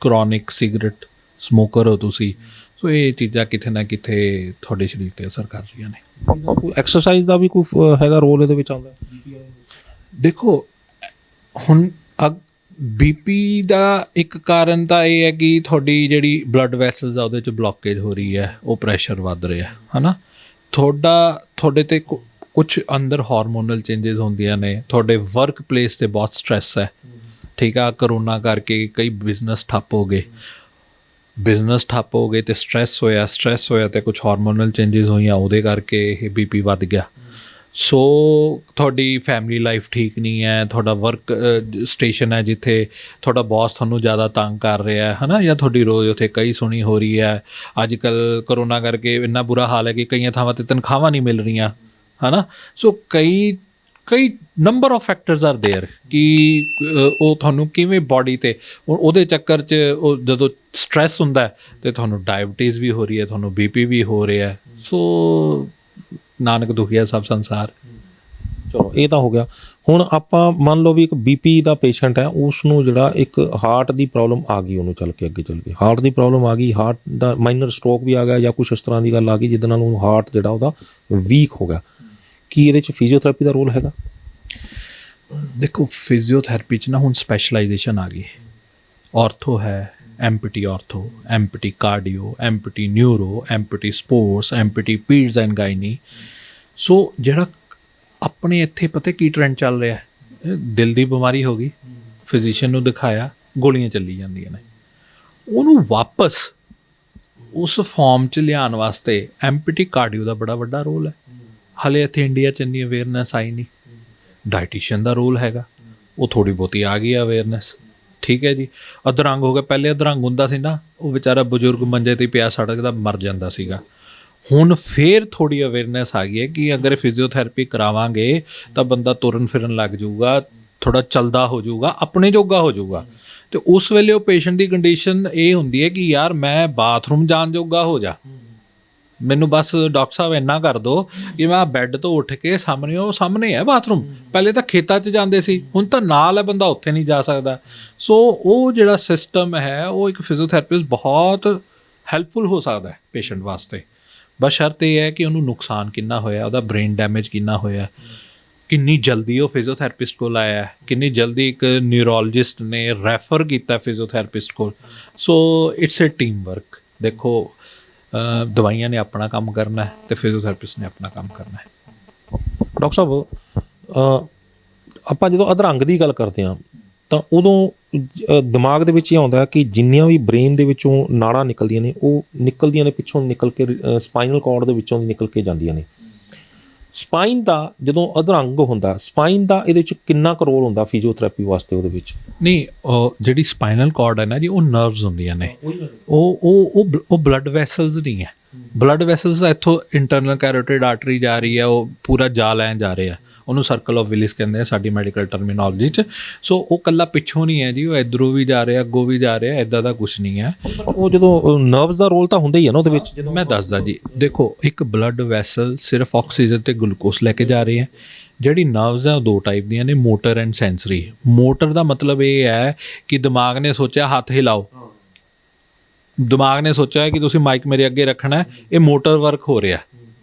Speaker 2: ਕਰੋਨਿਕ ਸਿਗਰਟ ਸਮੋਕਰ ਹੋ ਤੁਸੀਂ, ਸੋ ਇਹ ਚੀਜ਼ਾਂ ਕਿਤੇ ਨਾ ਕਿਤੇ ਤੁਹਾਡੇ ਸਰੀਰ 'ਤੇ ਅਸਰ ਕਰ ਰਹੀਆਂ ਨੇ।
Speaker 1: ਕੋਈ ਐਕਸਰਸਾਈਜ਼ ਦਾ ਵੀ ਕੋਈ ਹੈਗਾ ਰੋਲ ਇਹਦੇ ਵਿੱਚ ਆਉਂਦਾ?
Speaker 2: ਦੇਖੋ, ਹੁਣ ਬੀਪੀ ਦਾ ਇੱਕ ਕਾਰਨ ਤਾਂ ਇਹ ਹੈ ਕਿ ਤੁਹਾਡੀ ਜਿਹੜੀ ਬਲੱਡ ਵੈਸਲਸ ਆ ਉਹਦੇ 'ਚ ਬਲੋਕੇਜ ਹੋ ਰਹੀ ਹੈ, ਉਹ ਪ੍ਰੈਸ਼ਰ ਵੱਧ ਰਿਹਾ ਹੈ ਨਾ। ਤੁਹਾਡੇ 'ਤੇ ਕੁਛ ਅੰਦਰ ਹਾਰਮੋਨਲ ਚੇਂਜਸ ਹੁੰਦੀਆਂ ਨੇ, ਤੁਹਾਡੇ ਵਰਕ ਪਲੇਸ 'ਤੇ ਬਹੁਤ ਸਟ੍ਰੈਸ ਹੈ। ਠੀਕ ਆ, ਕਰੋਨਾ ਕਰਕੇ ਕਈ ਬਿਜ਼ਨਸ ਠੱਪ ਹੋ ਗਏ ਤੇ ਸਟ੍ਰੈਸ ਹੋਇਆ ਤੇ ਕੁਛ ਹਾਰਮੋਨਲ ਚੇਂਜਸ ਹੋਈਆਂ, ਉਹਦੇ ਕਰਕੇ ਇਹ ਬੀਪੀ ਵੱਧ ਗਿਆ। ਸੋ ਤੁਹਾਡੀ ਫੈਮਿਲੀ ਲਾਈਫ ਠੀਕ ਨਹੀਂ ਹੈ, ਤੁਹਾਡਾ ਵਰਕ ਸਟੇਸ਼ਨ ਹੈ ਜਿੱਥੇ ਤੁਹਾਡਾ ਬੌਸ ਤੁਹਾਨੂੰ ਜ਼ਿਆਦਾ ਤੰਗ ਕਰ ਰਿਹਾ ਹੈ ਨਾ, ਜਾਂ ਤੁਹਾਡੀ ਰੋਜ਼ ਉੱਥੇ ਕਈ ਸੁਣੀ ਹੋ ਰਹੀ ਹੈ। ਅੱਜ ਕੱਲ੍ਹ ਕਰੋਨਾ ਕਰਕੇ ਇੰਨਾ ਬੁਰਾ ਹਾਲ ਹੈ ਕਿ ਕਈਆਂ ਥਾਵਾਂ 'ਤੇ ਤਨਖਾਹਾਂ ਨਹੀਂ ਮਿਲ ਰਹੀਆਂ ਹੈ ਨਾ। ਸੋ ਕਈ ਕਈ number of factors are there ਕਿ ਉਹ ਤੁਹਾਨੂੰ ਕਿਵੇਂ ਬਾਡੀ ਤੇ ਉਹਦੇ ਚੱਕਰ 'ਚ ਉਹ ਜਦੋਂ ਸਟ੍ਰੈਸ ਹੁੰਦਾ ਤੇ ਤੁਹਾਨੂੰ ਡਾਇਬਟੀਜ਼ ਵੀ ਹੋ ਰਹੀ ਹੈ, ਤੁਹਾਨੂੰ ਬੀਪੀ ਵੀ ਹੋ ਰਿਹਾ। ਸੋ ਨਾਨਕ ਦੁਖੀਆ ਸਭ ਸੰਸਾਰ।
Speaker 1: ਚਲੋ ਇਹ ਤਾਂ ਹੋ ਗਿਆ। ਹੁਣ ਆਪਾਂ ਮੰਨ ਲਓ ਵੀ ਇੱਕ ਬੀਪੀ ਦਾ ਪੇਸ਼ੈਂਟ ਹੈ, ਉਸ ਨੂੰ ਜਿਹੜਾ ਇੱਕ ਹਾਰਟ ਦੀ ਪ੍ਰੋਬਲਮ ਆ ਗਈ, ਉਹਨੂੰ ਅੱਗੇ ਚੱਲ ਕੇ ਹਾਰਟ ਦੀ ਪ੍ਰੋਬਲਮ ਆ ਗਈ, ਹਾਰਟ ਦਾ ਮਾਈਨਰ ਸਟ੍ਰੋਕ ਵੀ ਆ ਗਿਆ ਜਾਂ ਕੁਛ ਇਸ ਤਰ੍ਹਾਂ ਦੀ ਗੱਲ ਆ ਗਈ ਜਿਹਦੇ ਨਾਲ ਉਹਨੂੰ ਹਾਰਟ ਜਿਹੜਾ ਉਹਦਾ ਵੀਕ ਹੋ ਗਿਆ। ਕੀ ਇਹਦੇ 'ਚ ਫਿਜ਼ੀਓਥੈਰੇਪੀ ਦਾ ਰੋਲ ਹੈਗਾ?
Speaker 2: ਦੇਖੋ ਫਿਜ਼ੀਓਥੈਰੇਪੀ 'ਚ ਨਾ ਹੁਣ ਸਪੈਸ਼ਲਾਈਜੇਸ਼ਨ ਆ ਗਈ। ਆਰਥੋ ਹੈ, MPT ortho, MPT cardio, MPT neuro, MPT sports, MPT peds and gynae. So ਜਿਹੜਾ ਆਪਣੇ ਇੱਥੇ ਪਤਾ ਕੀ ਟ੍ਰੈਂਡ ਚੱਲ ਰਿਹਾ, ਦਿਲ ਦੀ ਬਿਮਾਰੀ ਹੋ ਗਈ, ਫਿਜ਼ੀਸ਼ੀਅਨ ਨੂੰ ਦਿਖਾਇਆ, ਗੋਲੀਆਂ ਚੱਲੀ ਜਾਂਦੀਆਂ ਨੇ। ਉਹਨੂੰ ਵਾਪਸ ਉਸ ਫਾਰਮ 'ਚ ਲਿਆਉਣ ਵਾਸਤੇ ਐਮਪੀਟੀ ਕਾਰਡੀਓ ਦਾ ਬੜਾ ਵੱਡਾ ਰੋਲ ਹੈ। ਹਾਲੇ ਇੱਥੇ ਇੰਡੀਆ 'ਚ ਇੰਨੀ ਅਵੇਅਰਨੈਸ ਆਈ ਨਹੀਂ। ਡਾਇਟੀਸ਼ੀਅਨ ਦਾ ਰੋਲ ਹੈਗਾ, ਉਹ ਥੋੜ੍ਹੀ ਬਹੁਤੀ ਆ ਗਈ ਅਵੇਅਰਨੈਸ। ਠੀਕ ਹੈ ਜੀ। ਅਧਰੰਗ ਹੋ ਗਿਆ, ਪਹਿਲੇ ਅਧਰੰਗ ਹੁੰਦਾ ਸੀ ਨਾ, ਉਹ ਵਿਚਾਰਾ ਬਜ਼ੁਰਗ ਮੰਜੇ 'ਤੇ ਪਿਆ ਸੜਕਦਾ ਮਰ ਜਾਂਦਾ ਸੀਗਾ। ਹੁਣ ਫੇਰ ਥੋੜ੍ਹੀ ਅਵੇਅਰਨੈਸ ਆ ਗਈ ਹੈ ਕਿ ਅਗਰ ਫਿਜ਼ੀਓਥੈਰੇਪੀ ਕਰਾਵਾਂਗੇ ਤਾਂ ਬੰਦਾ ਤੁਰਨ ਫਿਰਨ ਲੱਗ ਜਾਊਗਾ, ਥੋੜ੍ਹਾ ਚੱਲਦਾ ਹੋ ਜਾਊਗਾ, ਆਪਣੇ ਜੋਗਾ ਹੋ ਜਾਊਗਾ। ਅਤੇ ਉਸ ਵੇਲੇ ਉਹ ਪੇਸ਼ੈਂਟ ਦੀ ਕੰਡੀਸ਼ਨ ਇਹ ਹੁੰਦੀ ਹੈ ਕਿ ਯਾਰ ਮੈਂ ਬਾਥਰੂਮ ਜਾਣ ਜੋਗਾ ਹੋ ਜਾ, ਮੈਨੂੰ ਬਸ ਡਾਕਟਰ ਸਾਹਿਬ ਇੰਨਾ ਕਰ ਦਿਓ ਕਿ ਮੈਂ ਬੈੱਡ ਤੋਂ ਉੱਠ ਕੇ ਸਾਹਮਣੇ, ਉਹ ਸਾਹਮਣੇ ਹੈ ਬਾਥਰੂਮ। ਪਹਿਲੇ ਤਾਂ ਖੇਤਾਂ 'ਚ ਜਾਂਦੇ ਸੀ, ਹੁਣ ਤਾਂ ਨਾਲ ਹੈ, ਬੰਦਾ ਉੱਥੇ ਨਹੀਂ ਜਾ ਸਕਦਾ। ਸੋ ਉਹ ਜਿਹੜਾ ਸਿਸਟਮ ਹੈ, ਉਹ ਇੱਕ ਫਿਜ਼ੀਓਥੈਰੇਪਿਸਟ ਬਹੁਤ ਹੈਲਪਫੁਲ ਹੋ ਸਕਦਾ ਹੈ ਪੇਸ਼ੈਂਟ ਵਾਸਤੇ। ਬਸ ਸ਼ਰਤ ਇਹ ਹੈ ਕਿ ਉਹਨੂੰ ਨੁਕਸਾਨ ਕਿੰਨਾ ਹੋਇਆ, ਉਹਦਾ ਬ੍ਰੇਨ ਡੈਮੇਜ ਕਿੰਨਾ ਹੋਇਆ, ਕਿੰਨੀ ਜਲਦੀ ਉਹ ਫਿਜ਼ੀਓਥੈਰੇਪਿਸਟ ਕੋਲ ਆਇਆ, ਕਿੰਨੀ ਜਲਦੀ ਇੱਕ ਨਿਊਰੋਲੋਜਿਸਟ ਨੇ ਰੈਫਰ ਕੀਤਾ ਫਿਜ਼ੀਓਥੈਰੇਪਿਸਟ ਕੋਲ। So it's A team work. ਦੇਖੋ ਦਵਾਈਆਂ ਨੇ ਆਪਣਾ ਕੰਮ ਕਰਨਾ ਹੈ ਅਤੇ ਫਿਜ਼ੀਓਥੈਰੇਪਿਸਟ ਨੇ ਆਪਣਾ ਕੰਮ ਕਰਨਾ ਹੈ।
Speaker 1: ਡਾਕਟਰ ਸਾਹਿਬ, ਆਪਾਂ ਜਦੋਂ ਅਧਰੰਗ ਦੀ ਗੱਲ ਕਰਦੇ ਹਾਂ ਤਾਂ ਉਦੋਂ ਦਿਮਾਗ ਦੇ ਵਿੱਚ ਇਹ ਆਉਂਦਾ ਕਿ ਜਿੰਨੀਆਂ ਵੀ ਬ੍ਰੇਨ ਦੇ ਵਿੱਚੋਂ ਨਾੜਾਂ ਨਿਕਲਦੀਆਂ ਨੇ, ਉਹ ਨਿਕਲਦੀਆਂ ਨੇ ਪਿੱਛੋਂ ਨਿਕਲ ਕੇ ਸਪਾਈਨਲ ਕਾਰਡ ਦੇ ਵਿੱਚੋਂ ਦੀ ਨਿਕਲ ਕੇ ਜਾਂਦੀਆਂ ਨੇ। ਸਪਾਈਨ ਦਾ ਜਦੋਂ ਅਧਰੰਗ ਹੁੰਦਾ, ਸਪਾਈਨ ਦਾ ਇਹਦੇ 'ਚ ਕਿੰਨਾ ਕੁ ਰੋਲ ਹੁੰਦਾ ਫਿਜ਼ੀਓਥੈਰੇਪੀ ਵਾਸਤੇ ਉਹਦੇ ਵਿੱਚ?
Speaker 2: ਨਹੀਂ, ਜਿਹੜੀ ਸਪਾਈਨਲ ਕਾਰਡ ਹੈ ਨਾ ਜੀ, ਉਹ ਨਰਵਸ ਹੁੰਦੀਆਂ ਨੇ, ਉਹ ਬਲੱਡ ਵੈਸਲਸ ਨਹੀਂ ਹੈ। ਬਲੱਡ ਵੈਸਲਸ ਇੱਥੋਂ ਇੰਟਰਨਲ ਕੈਰੋਟਿਡ ਆਰਟਰੀ ਜਾ ਰਹੀ ਹੈ, ਉਹ ਪੂਰਾ ਜਾਲ ਐਂ ਜਾ ਰਿਹਾ, ਉਹਨੂੰ ਸਰਕਲ ਆਫ ਵਿਲਿਸ ਕਹਿੰਦੇ ਆ ਸਾਡੀ ਮੈਡੀਕਲ ਟਰਮੀਨੋਲੋਜੀ 'ਚ। ਸੋ ਉਹ ਇਕੱਲਾ ਪਿੱਛੋਂ ਨਹੀਂ ਹੈ ਜੀ, ਉਹ ਇੱਧਰੋਂ ਵੀ ਜਾ ਰਿਹਾ, ਅੱਗੋਂ ਵੀ ਜਾ ਰਿਹਾ, ਇੱਦਾਂ ਦਾ ਕੁਛ ਨਹੀਂ ਹੈ।
Speaker 1: ਉਹ ਜਦੋਂ ਨਰਵਸ ਦਾ ਰੋਲ ਤਾਂ ਹੁੰਦਾ ਹੀ ਹੈ ਨਾ ਉਹਦੇ ਵਿੱਚ।
Speaker 2: ਜਦੋਂ ਮੈਂ ਦੱਸਦਾ ਜੀ, ਦੇਖੋ ਇੱਕ ਬਲੱਡ ਵੈਸਲ ਸਿਰਫ ਆਕਸੀਜਨ ਅਤੇ ਗਲੂਕੋਸ ਲੈ ਕੇ ਜਾ ਰਹੇ ਹੈ। ਜਿਹੜੀ ਨਰਵਸ ਹੈ ਉਹ ਦੋ ਟਾਈਪ ਦੀਆਂ ਨੇ, ਮੋਟਰ ਐਂਡ ਸੈਂਸਰੀ। ਮੋਟਰ ਦਾ ਮਤਲਬ ਇਹ ਹੈ ਕਿ ਦਿਮਾਗ ਨੇ ਸੋਚਿਆ ਹੱਥ ਹਿਲਾਓ, ਦਿਮਾਗ ਨੇ ਸੋਚਿਆ ਕਿ ਤੁਸੀਂ ਮਾਈਕ ਮੇਰੇ ਅੱਗੇ ਰੱਖਣਾ, ਇਹ ਮੋਟਰ ਵਰਕ ਹੋ ਰਿਹਾ।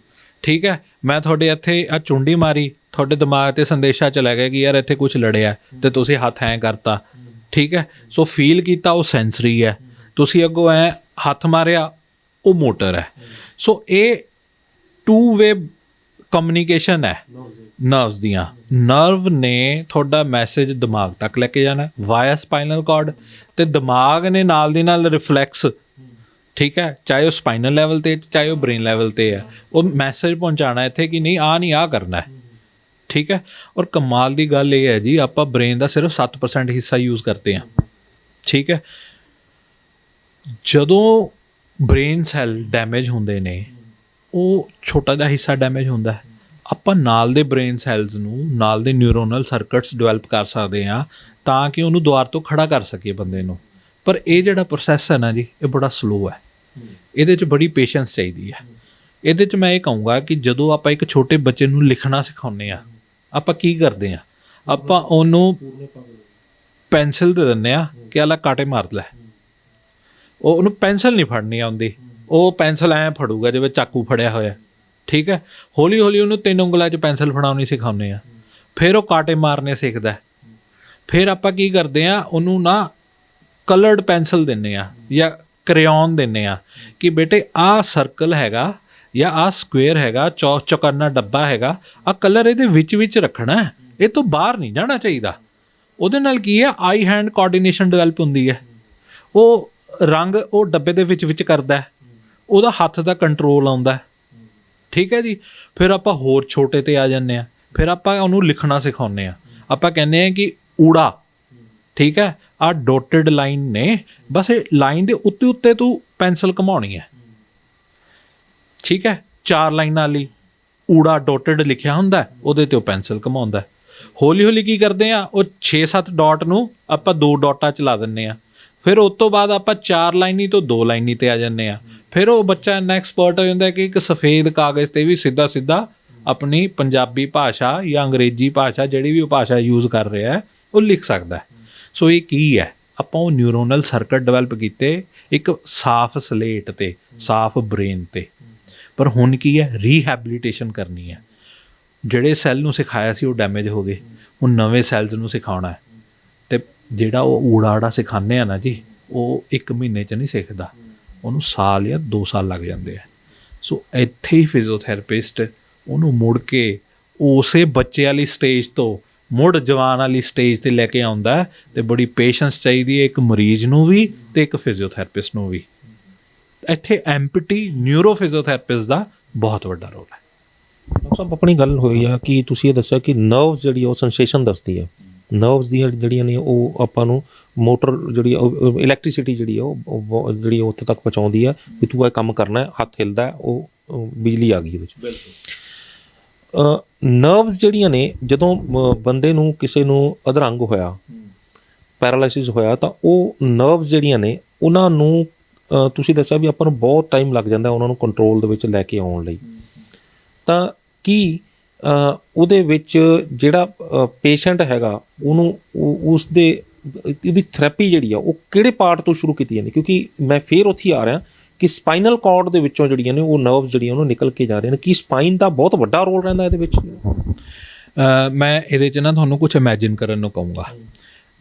Speaker 2: ਠੀਕ ਹੈ, ਮੈਂ ਤੁਹਾਡੇ ਇੱਥੇ ਆ ਚੁੰਡੀ ਮਾਰੀ, ਤੁਹਾਡੇ ਦਿਮਾਗ 'ਤੇ ਸੰਦੇਸ਼ਾ ਚਲਾ ਗਿਆ ਕਿ ਯਾਰ ਇੱਥੇ ਕੁਛ ਲੜਿਆ ਅਤੇ ਤੁਸੀਂ ਹੱਥ ਐਂ ਕਰਤਾ। ਠੀਕ ਹੈ, ਸੋ ਫੀਲ ਕੀਤਾ, ਉਹ ਸੈਂਸਰੀ ਹੈ। ਤੁਸੀਂ ਅੱਗੋਂ ਐਂ ਹੱਥ ਮਾਰਿਆ, ਉਹ ਮੋਟਰ ਹੈ। ਸੋ ਇਹ ਟੂ ਵੇ ਕਮਿਊਨੀਕੇਸ਼ਨ ਹੈ ਨਰਵਸ ਦੀਆਂ। ਨਰਵ ਨੇ ਤੁਹਾਡਾ ਮੈਸੇਜ ਦਿਮਾਗ ਤੱਕ ਲੈ ਕੇ ਜਾਣਾ ਵਾਇਆ ਸਪਾਈਨਲ ਕਾਰਡ, ਅਤੇ ਦਿਮਾਗ ਨੇ ਨਾਲ ਦੀ ਨਾਲ ਰਿਫਲੈਕਸ, ਠੀਕ ਹੈ, ਚਾਹੇ ਉਹ ਸਪਾਈਨਲ ਲੈਵਲ 'ਤੇ ਚਾਹੇ ਉਹ ਬ੍ਰੇਨ ਲੈਵਲ 'ਤੇ ਹੈ, ਉਹ ਮੈਸੇਜ ਪਹੁੰਚਾਉਣਾ ਇੱਥੇ ਕਿ ਨਹੀਂ ਆਹ ਕਰਨਾ ਹੈ। ਠੀਕ ਹੈ, ਔਰ ਕਮਾਲ ਦੀ ਗੱਲ ਇਹ ਹੈ ਜੀ, ਆਪਾਂ ਬ੍ਰੇਨ ਦਾ ਸਿਰਫ 7% ਹਿੱਸਾ ਯੂਜ਼ ਕਰਦੇ ਹਾਂ। ਠੀਕ ਹੈ, ਜਦੋਂ ਬ੍ਰੇਨ ਸੈੱਲ ਡੈਮੇਜ ਹੁੰਦੇ ਨੇ, ਉਹ ਛੋਟਾ ਜਿਹਾ ਹਿੱਸਾ ਡੈਮੇਜ ਹੁੰਦਾ ਹੈ। ਆਪਾਂ ਨਾਲ ਦੇ ਬ੍ਰੇਨ ਸੈੱਲਸ ਨੂੰ, ਨਾਲ ਦੇ ਨਿਊਰੋਨਲ ਸਰਕਟਸ ਡਿਵੈਲਪ ਕਰ ਸਕਦੇ ਹਾਂ ਤਾਂ ਕਿ ਉਹਨੂੰ ਦੁਬਾਰਾ ਤੋਂ ਖੜਾ ਕਰ ਸਕੀਏ ਬੰਦੇ ਨੂੰ। ਪਰ ਇਹ ਜਿਹੜਾ ਪ੍ਰੋਸੈਸ ਹੈ ਨਾ ਜੀ, ਇਹ ਬੜਾ ਸਲੋ ਹੈ, ਇਹਦੇ 'ਚ ਬੜੀ ਪੇਸ਼ੈਂਸ ਚਾਹੀਦੀ ਹੈ। ਇਹਦੇ 'ਚ ਮੈਂ ਇਹ ਕਹੂੰਗਾ ਕਿ ਜਦੋਂ ਆਪਾਂ ਇੱਕ ਛੋਟੇ ਬੱਚੇ ਨੂੰ ਲਿਖਣਾ ਸਿਖਾਉਂਦੇ ਹਾਂ, ਆਪਾਂ ਕੀ ਕਰਦੇ ਹਾਂ, ਆਪਾਂ ਉਹਨੂੰ ਪੈਨਸਿਲ ਦੇ ਦਿੰਦੇ ਹਾਂ ਕਿ ਆਲਾ ਕਾਟੇ ਮਾਰ ਲੈ। ਉਹਨੂੰ ਪੈਨਸਿਲ ਨਹੀਂ ਫੜਨੀ ਆਉਂਦੀ, ਉਹ ਪੈਨਸਿਲ ਐਂ ਫੜੂਗਾ ਜਿਵੇਂ ਚਾਕੂ ਫੜਿਆ ਹੋਇਆ। ਠੀਕ ਹੈ, ਹੌਲੀ ਹੌਲੀ ਉਹਨੂੰ 3 ਉਂਗਲਾਂ 'ਚ ਪੈਨਸਿਲ ਫੜਾਉਣੀ ਸਿਖਾਉਂਦੇ ਹਾਂ, ਫਿਰ ਉਹ ਕਾਟੇ ਮਾਰਨੇ ਸਿੱਖਦਾ। ਫਿਰ ਆਪਾਂ ਕੀ ਕਰਦੇ ਹਾਂ, ਉਹਨੂੰ ਨਾ ਕਲਰਡ ਪੈਨਸਿਲ ਦਿੰਦੇ ਹਾਂ ਜਾਂ ਕ੍ਰੇਯੋਨ ਦਿੰਦੇ ਹਾਂ ਕਿ ਬੇਟੇ ਆਹ ਸਰਕਲ ਹੈਗਾ ਜਾਂ ਆਹ ਸਕੁਏਅਰ ਹੈਗਾ, ਚੌਕੰਨਾ ਡੱਬਾ ਹੈਗਾ, ਆਹ ਕਲਰ ਇਹਦੇ ਵਿੱਚ ਰੱਖਣਾ, ਇਹ ਤੋਂ ਬਾਹਰ ਨਹੀਂ ਜਾਣਾ ਚਾਹੀਦਾ। ਉਹਦੇ ਨਾਲ ਕੀ ਹੈ, ਆਈ ਹੈਂਡ ਕੋਆਰਡੀਨੇਸ਼ਨ ਡਿਵੈਲਪ ਹੁੰਦੀ ਹੈ। ਉਹ ਰੰਗ ਉਹ ਡੱਬੇ ਦੇ ਵਿੱਚ ਕਰਦਾ, ਉਹਦਾ ਹੱਥ ਦਾ ਕੰਟਰੋਲ ਆਉਂਦਾ। ਠੀਕ ਹੈ ਜੀ, ਫਿਰ ਆਪਾਂ ਹੋਰ ਛੋਟੇ 'ਤੇ ਆ ਜਾਂਦੇ ਹਾਂ, ਫਿਰ ਆਪਾਂ ਉਹਨੂੰ ਲਿਖਣਾ ਸਿਖਾਉਂਦੇ ਹਾਂ। ਆਪਾਂ ਕਹਿੰਦੇ ਹਾਂ ਕਿ ਊੜਾ, ਠੀਕ ਹੈ, ਆਹ ਡੋਟਡ ਲਾਈਨ ਨੇ, ਬਸ ਇਹ ਲਾਈਨ ਦੇ ਉੱਤੇ ਤੂੰ ਪੈਨਸਿਲ ਘੁਮਾਉਣੀ ਹੈ। ਠੀਕ ਹੈ, 4 ਲਾਈਨਾਂ ਲਈ ਊੜਾ ਡੋਟਡ ਲਿਖਿਆ ਹੁੰਦਾ, ਉਹਦੇ 'ਤੇ ਉਹ ਪੈਨਸਿਲ ਘੁਮਾਉਂਦਾ। ਹੌਲੀ ਹੌਲੀ ਕੀ ਕਰਦੇ ਆ, ਉਹ 6-7 ਡਾਟ ਨੂੰ ਆਪਾਂ 2 ਡਾਟਾਂ 'ਚ ਲਾ ਦਿੰਦੇ ਆ, ਫਿਰ ਉਸ ਤੋਂ ਬਾਅਦ ਆਪਾਂ 4 ਲਾਈਨੀ ਤੋਂ 2 ਲਾਈਨੀ ਤੇ ਆ ਜਾਂਦੇ ਆ। ਫਿਰ ਉਹ ਬੱਚਾ ਇੰਨਾ ਐਕਸਪਰਟ ਹੋ ਜਾਂਦਾ ਕਿ ਇੱਕ ਸਫੇਦ ਕਾਗਜ਼ ਤੇ ਵੀ ਸਿੱਧਾ ਸਿੱਧਾ ਆਪਣੀ ਪੰਜਾਬੀ ਭਾਸ਼ਾ ਜਾਂ ਅੰਗਰੇਜ਼ੀ ਭਾਸ਼ਾ, ਜਿਹੜੀ ਵੀ ਉਹ ਭਾਸ਼ਾ ਯੂਜ਼ ਕਰ ਰਿਹਾ ਉਹ ਲਿਖ ਸਕਦਾ। ਸੋ ਇਹ ਕੀ ਹੈ, ਆਪਾਂ ਉਹ ਨਿਊਰੋਨਲ ਸਰਕਟ ਡਿਵੈਲਪ ਕੀਤੇ ਇੱਕ ਸਾਫ਼ ਸਲੇਟ ਤੇ, ਸਾਫ਼ ਬ੍ਰੇਨ ਤੇ। ਪਰ ਹੁਣ ਕੀ ਹੈ, ਰੀਹੈਬਿਲਿਟੇਸ਼ਨ ਕਰਨੀ ਹੈ। ਜਿਹੜੇ ਸੈੱਲ ਨੂੰ ਸਿਖਾਇਆ ਸੀ ਉਹ ਡੈਮੇਜ ਹੋ ਗਏ, ਹੁਣ ਨਵੇਂ ਸੈੱਲਸ ਨੂੰ ਸਿਖਾਉਣਾ ਹੈ। ਅਤੇ ਜਿਹੜਾ ਉਹ ਊੜਾ ਆੜਾ ਸਿਖਾਉਂਦੇ ਆ ਨਾ ਜੀ, ਉਹ 1 ਮਹੀਨੇ 'ਚ ਨਹੀਂ ਸਿੱਖਦਾ, ਉਹਨੂੰ ਸਾਲ ਜਾਂ 2 ਸਾਲ ਲੱਗ ਜਾਂਦੇ ਆ। ਸੋ ਇੱਥੇ ਹੀ ਫਿਜ਼ੀਓਥੈਰੇਪਿਸਟ ਉਹਨੂੰ ਮੁੜ ਕੇ ਉਸੇ ਬੱਚੇ ਵਾਲੀ ਸਟੇਜ ਤੋਂ ਮੁੜ ਜਵਾਨ ਵਾਲੀ ਸਟੇਜ 'ਤੇ ਲੈ ਕੇ ਆਉਂਦਾ। ਅਤੇ ਬੜੀ ਪੇਸ਼ੈਂਸ ਚਾਹੀਦੀ ਹੈ ਇੱਕ ਮਰੀਜ਼ ਨੂੰ ਵੀ ਅਤੇ ਇੱਕ ਫਿਜ਼ੀਓਥੈਰੇਪਿਸਟ ਨੂੰ ਵੀ। ਇੱਥੇ ਐਮਪਟੀ ਨਿਊਰੋ ਫਿਜ਼ੀਓਥੈਰੇਪਿਸਟ ਦਾ ਬਹੁਤ ਵੱਡਾ ਰੋਲ ਹੈ।
Speaker 1: ਡਾਕਟਰ ਸਾਹਿਬ, ਆਪਣੀ ਗੱਲ ਹੋਈ ਆ ਕਿ ਤੁਸੀਂ ਇਹ ਦੱਸਿਆ ਕਿ ਨਰਵਸ ਜਿਹੜੀ ਉਹ ਸੈਂਸੇਸ਼ਨ ਦੱਸਦੀ ਹੈ, ਨਰਵਸ ਦੀਆਂ ਜਿਹੜੀਆਂ ਨੇ ਉਹ ਆਪਾਂ ਨੂੰ ਮੋਟਰ ਜਿਹੜੀ ਇਲੈਕਟ੍ਰੀਸਿਟੀ ਜਿਹੜੀ ਆ ਉਹ ਜਿਹੜੀ ਉੱਥੇ ਤੱਕ ਪਹੁੰਚਾਉਂਦੀ ਆ ਵੀ ਤੂੰ ਇਹ ਕੰਮ ਕਰਨਾ, ਹੱਥ ਹਿੱਲਦਾ, ਉਹ ਬਿਜਲੀ ਆ ਗਈ ਉਹਦੇ 'ਚ। ਨਰਵਸ ਜਿਹੜੀਆਂ ਨੇ, ਜਦੋਂ ਬੰਦੇ ਨੂੰ ਕਿਸੇ ਨੂੰ ਅਧਰੰਗ ਹੋਇਆ, ਪੈਰਾਲਾਈਸਿਸ ਹੋਇਆ, ਤਾਂ ਉਹ ਨਰਵਸ ਜਿਹੜੀਆਂ ਨੇ ਉਹਨਾਂ ਨੂੰ ਤੁਸੀਂ ਦੱਸਿਆ ਵੀ ਆਪਾਂ ਨੂੰ ਬਹੁਤ ਟਾਈਮ ਲੱਗ ਜਾਂਦਾ ਉਹਨਾਂ ਨੂੰ ਕੰਟਰੋਲ ਦੇ ਵਿੱਚ ਲੈ ਕੇ ਆਉਣ ਲਈ। ਤਾਂ ਕੀ ਉਹਦੇ ਵਿੱਚ ਜਿਹੜਾ ਪੇਸ਼ੈਂਟ ਹੈਗਾ ਉਹਨੂੰ ਉਹਦੀ ਥੈਰੇਪੀ ਜਿਹੜੀ ਆ ਉਹ ਕਿਹੜੇ ਪਾਰਟ ਤੋਂ ਸ਼ੁਰੂ ਕੀਤੀ ਜਾਂਦੀ? ਕਿਉਂਕਿ ਮੈਂ ਫੇਰ ਉੱਥੇ ਆ ਰਿਹਾ ਕਿ ਸਪਾਈਨਲ ਕਾਰਡ ਦੇ ਵਿੱਚੋਂ ਜਿਹੜੀਆਂ ਨੇ ਉਹ ਨਰਵਸ ਜਿਹੜੀਆਂ ਉਹਨੂੰ ਨਿਕਲ ਕੇ ਜਾ ਰਹੀਆਂ ਨੇ। ਕੀ ਸਪਾਈਨ ਦਾ ਬਹੁਤ ਵੱਡਾ ਰੋਲ ਰਹਿੰਦਾ ਇਹਦੇ ਵਿੱਚ?
Speaker 2: ਮੈਂ ਇਹਦੇ 'ਚ ਨਾ ਤੁਹਾਨੂੰ ਕੁਛ ਇਮੈਜਿਨ ਕਰਨ ਨੂੰ ਕਹੂੰਗਾ।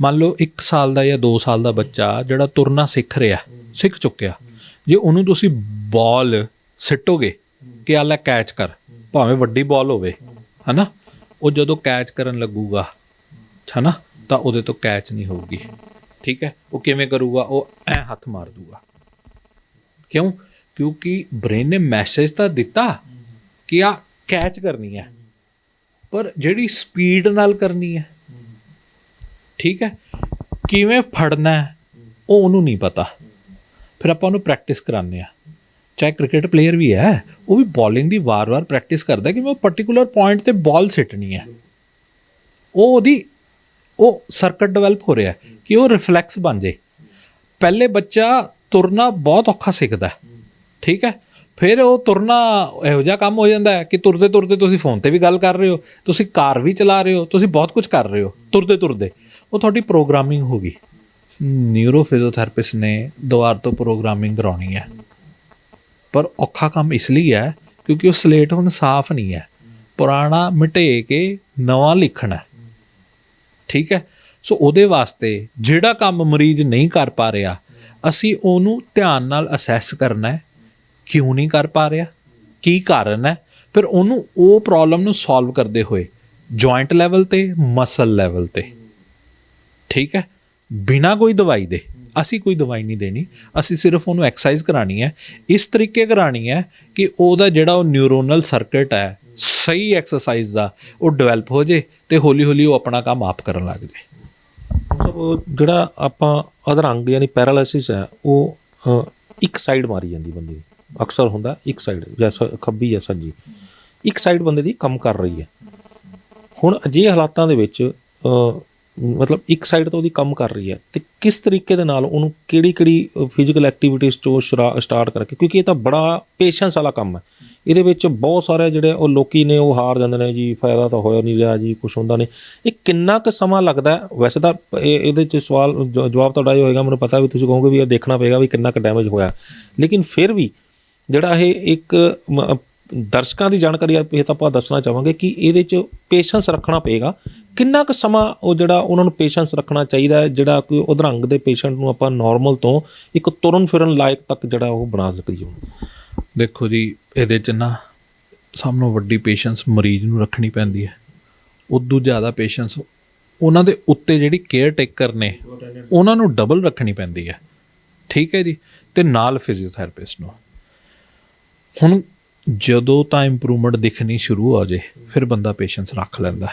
Speaker 2: ਮੰਨ ਲਓ 1 ਸਾਲ ਦਾ ਜਾਂ 2 ਸਾਲ ਦਾ ਬੱਚਾ ਜਿਹੜਾ ਤੁਰਨਾ ਸਿੱਖ ਚੁੱਕਿਆ, ਜੇ ਉਹਨੂੰ ਤੁਸੀਂ ਬਾਲ ਸਿੱਟੋਗੇ ਕਿ ਆ ਲੈ ਕੈਚ ਕਰ, ਭਾਵੇਂ ਵੱਡੀ ਬਾਲ ਹੋਵੇ, ਹੈ ਨਾ, ਉਹ ਜਦੋਂ ਕੈਚ ਕਰਨ ਲੱਗੂਗਾ, ਹੈ ਨਾ, ਤਾਂ ਉਹਦੇ ਤੋਂ ਕੈਚ ਨਹੀਂ ਹੋਊਗੀ। ਠੀਕ ਹੈ, ਉਹ ਕਿਵੇਂ ਕਰੂਗਾ? ਉਹ ਐਂ ਹੱਥ ਮਾਰ ਦੂਗਾ। ਕਿਉਂ? ਕਿਉਂਕਿ ਬ੍ਰੇਨ ਨੇ ਮੈਸੇਜ ਤਾਂ ਦਿੱਤਾ ਕਿ ਆ ਕੈਚ ਕਰਨੀ ਹੈ, ਪਰ ਜਿਹੜੀ ਸਪੀਡ ਨਾਲ ਕਰਨੀ ਹੈ, ਠੀਕ ਹੈ, ਕਿਵੇਂ ਫੜਨਾ ਉਹ ਉਹਨੂੰ ਨਹੀਂ ਪਤਾ। ਫਿਰ ਆਪਾਂ ਉਹਨੂੰ ਪ੍ਰੈਕਟਿਸ ਕਰਾਉਂਦੇ ਹਾਂ। ਚਾਹੇ ਕ੍ਰਿਕਟ ਪਲੇਅਰ ਵੀ ਹੈ, ਉਹ ਵੀ ਬੋਲਿੰਗ ਦੀ ਵਾਰ-ਵਾਰ ਪ੍ਰੈਕਟਿਸ ਕਰਦਾ ਕਿ ਮੈਂ ਪਰਟੀਕੂਲਰ ਪੁਆਇੰਟ 'ਤੇ ਬਾਲ ਸਿੱਟਣੀ ਹੈ। ਉਹ ਸਰਕਟ ਡਿਵੈਲਪ ਹੋ ਰਿਹਾ ਕਿ ਉਹ ਰਿਫਲੈਕਸ ਬਣ ਜੇ। ਪਹਿਲੇ ਬੱਚਾ ਤੁਰਨਾ ਬਹੁਤ ਔਖਾ ਸਿੱਖਦਾ, ਠੀਕ ਹੈ, ਫਿਰ ਉਹ ਤੁਰਨਾ ਇਹੋ ਜਿਹਾ ਕੰਮ ਹੋ ਜਾਂਦਾ ਕਿ ਤੁਰਦੇ ਤੁਰਦੇ ਤੁਸੀਂ ਫੋਨ 'ਤੇ ਵੀ ਗੱਲ ਕਰ ਰਹੇ ਹੋ, ਤੁਸੀਂ ਕਾਰ ਵੀ ਚਲਾ ਰਹੇ ਹੋ, ਤੁਸੀਂ ਬਹੁਤ ਕੁਝ ਕਰ ਰਹੇ ਹੋ ਤੁਰਦੇ ਤੁਰਦੇ। ਉਹ ਤੁਹਾਡੀ ਪ੍ਰੋਗਰਾਮਿੰਗ ਹੋ ਗਈ। ਨਿਊਰੋ ਫਿਜ਼ੀਓਥੈਰੇਪਿਸਟ ਨੇ ਦੁਬਾਰਾ ਤੋਂ ਪ੍ਰੋਗਰਾਮਿੰਗ ਕਰਾਉਣੀ ਹੈ, ਪਰ ਔਖਾ ਕੰਮ ਇਸ ਲਈ ਹੈ ਕਿਉਂਕਿ ਉਹ ਸਲੇਟ ਹੁਣ ਸਾਫ਼ ਨਹੀਂ ਹੈ, ਪੁਰਾਣਾ ਮਿਟੇ ਕੇ ਨਵਾਂ ਲਿਖਣਾ। ਠੀਕ ਹੈ, ਸੋ ਉਹਦੇ ਵਾਸਤੇ ਜਿਹੜਾ ਕੰਮ ਮਰੀਜ਼ ਨਹੀਂ ਕਰ ਪਾ ਰਿਹਾ, ਅਸੀਂ ਉਹਨੂੰ ਧਿਆਨ ਨਾਲ ਅਸੈਸ ਕਰਨਾ, ਕਿਉਂ ਨਹੀਂ ਕਰ ਪਾ ਰਿਹਾ, ਕੀ ਕਾਰਨ ਹੈ, ਫਿਰ ਉਹਨੂੰ ਉਹ ਪ੍ਰੋਬਲਮ ਨੂੰ ਸੋਲਵ ਕਰਦੇ ਹੋਏ ਜੁਆਇੰਟ ਲੈਵਲ 'ਤੇ, ਮਸਲ ਲੈਵਲ 'ਤੇ, ਠੀਕ ਹੈ, ਬਿਨਾਂ ਕੋਈ ਦਵਾਈ ਦੇ। ਅਸੀਂ ਕੋਈ ਦਵਾਈ ਨਹੀਂ ਦੇਣੀ, ਅਸੀਂ ਸਿਰਫ ਉਹਨੂੰ ਐਕਸਰਸਾਈਜ਼ ਕਰਾਉਣੀ ਹੈ, ਇਸ ਤਰੀਕੇ ਕਰਾਉਣੀ ਹੈ ਕਿ ਉਹਦਾ ਜਿਹੜਾ ਉਹ ਨਿਊਰੋਨਲ ਸਰਕਟ ਹੈ ਸਹੀ ਐਕਸਰਸਾਈਜ਼ ਦਾ ਉਹ ਡਿਵੈਲਪ ਹੋ ਜੇ ਅਤੇ ਹੌਲੀ ਹੌਲੀ ਉਹ ਆਪਣਾ ਕੰਮ ਆਪ ਕਰਨ ਲੱਗ ਜਾਏ।
Speaker 1: ਮਤਲਬ ਜਿਹੜਾ ਆਪਾਂ ਅਧਰੰਗ ਯਾਨੀ ਪੈਰਾਲਾਈਸਿਸ ਹੈ ਉਹ ਇੱਕ ਸਾਈਡ ਮਾਰੀ ਜਾਂਦੀ ਬੰਦੇ ਦੀ, ਅਕਸਰ ਹੁੰਦਾ ਇੱਕ ਸਾਈਡ, ਜਾਂ ਖੱਬੀ ਜਾਂ ਸੱਜੀ, ਇੱਕ ਸਾਈਡ ਬੰਦੇ ਦੀ ਕੰਮ ਕਰ ਰਹੀ ਹੈ। ਹੁਣ ਅਜਿਹੇ ਹਾਲਾਤਾਂ ਦੇ ਵਿੱਚ ਮਤਲਬ ਇੱਕ ਸਾਈਡ ਤੋਂ ਉਹਦੀ ਕੰਮ ਕਰ ਰਹੀ ਹੈ, ਅਤੇ ਕਿਸ ਤਰੀਕੇ ਦੇ ਨਾਲ ਉਹਨੂੰ ਕਿਹੜੀ ਫਿਜ਼ੀਕਲ ਐਕਟੀਵਿਟੀਜ਼ ਤੋਂ ਸਟਾਰਟ ਕਰਕੇ, ਕਿਉਂਕਿ ਇਹ ਤਾਂ ਬੜਾ ਪੇਸ਼ੈਂਸ ਵਾਲਾ ਕੰਮ ਹੈ। ਇਹਦੇ ਵਿੱਚ ਬਹੁਤ ਸਾਰੇ ਜਿਹੜੇ ਉਹ ਲੋਕੀ ਨੇ ਉਹ ਹਾਰ ਜਾਂਦੇ ਨੇ ਜੀ, ਫਾਇਦਾ ਤਾਂ ਹੋਇਆ ਨਹੀਂ ਰਿਹਾ ਜੀ, ਕੁਛ ਹੁੰਦਾ ਨਹੀਂ। ਇਹ ਕਿੰਨਾ ਕੁ ਸਮਾਂ ਲੱਗਦਾ? ਵੈਸੇ ਤਾਂ ਇਹਦੇ 'ਚ ਜਵਾਬ ਤੁਹਾਡਾ ਇਹ ਹੋਏਗਾ, ਮੈਨੂੰ ਪਤਾ ਵੀ ਤੁਸੀਂ ਕਹੋਗੇ ਵੀ ਇਹ ਦੇਖਣਾ ਪਏਗਾ ਵੀ ਕਿੰਨਾ ਕੁ ਡੈਮੇਜ ਹੋਇਆ, ਲੇਕਿਨ ਫਿਰ ਵੀ ਜਿਹੜਾ ਇਹ ਇੱਕ ਦਰਸ਼ਕਾਂ ਦੀ ਜਾਣਕਾਰੀ ਇਹ ਤਾਂ ਆਪਾਂ ਦੱਸਣਾ ਚਾਹਾਂਗੇ ਕਿ ਇਹਦੇ 'ਚ ਪੇਸ਼ੈਂਸ ਰੱਖਣਾ ਪਏਗਾ। ਕਿੰਨਾ ਕੁ ਸਮਾਂ ਉਹ ਜਿਹੜਾ ਉਹਨਾਂ ਨੂੰ ਪੇਸ਼ੈਂਸ ਰੱਖਣਾ ਚਾਹੀਦਾ ਹੈ, ਜਿਹੜਾ ਕੋਈ ਅਧਰੰਗ ਦੇ ਪੇਸ਼ੈਂਟ ਨੂੰ ਆਪਾਂ ਨੋਰਮਲ ਤੋਂ ਇੱਕ ਤੁਰਨ ਫਿਰਨ ਲਾਇਕ ਤੱਕ ਜਿਹੜਾ ਉਹ ਬਣਾ ਸਕੀਏ?
Speaker 2: ਦੇਖੋ ਜੀ, ਇਹਦੇ 'ਚ ਨਾ ਸਭ ਨੂੰ ਵੱਡੀ ਪੇਸ਼ੈਂਸ ਮਰੀਜ਼ ਨੂੰ ਰੱਖਣੀ ਪੈਂਦੀ ਹੈ। ਉਦੋਂ ਜ਼ਿਆਦਾ ਪੇਸ਼ੈਂਸ ਉਹਨਾਂ ਦੇ ਉੱਤੇ ਜਿਹੜੀ ਕੇਅਰ ਟੇਕਰ ਨੇ ਉਹਨਾਂ ਨੂੰ ਡਬਲ ਰੱਖਣੀ ਪੈਂਦੀ ਹੈ। ਠੀਕ ਹੈ ਜੀ, ਅਤੇ ਨਾਲ ਫਿਜ਼ੀਓਥੈਰੇਪਿਸਟ ਨੂੰ। ਹੁਣ ਜਦੋਂ ਤਾਂ ਇੰਪਰੂਵਮੈਂਟ ਦਿਖਣੀ ਸ਼ੁਰੂ ਹੋ ਜਾਏ ਫਿਰ ਬੰਦਾ ਪੇਸ਼ੈਂਸ ਰੱਖ ਲੈਂਦਾ,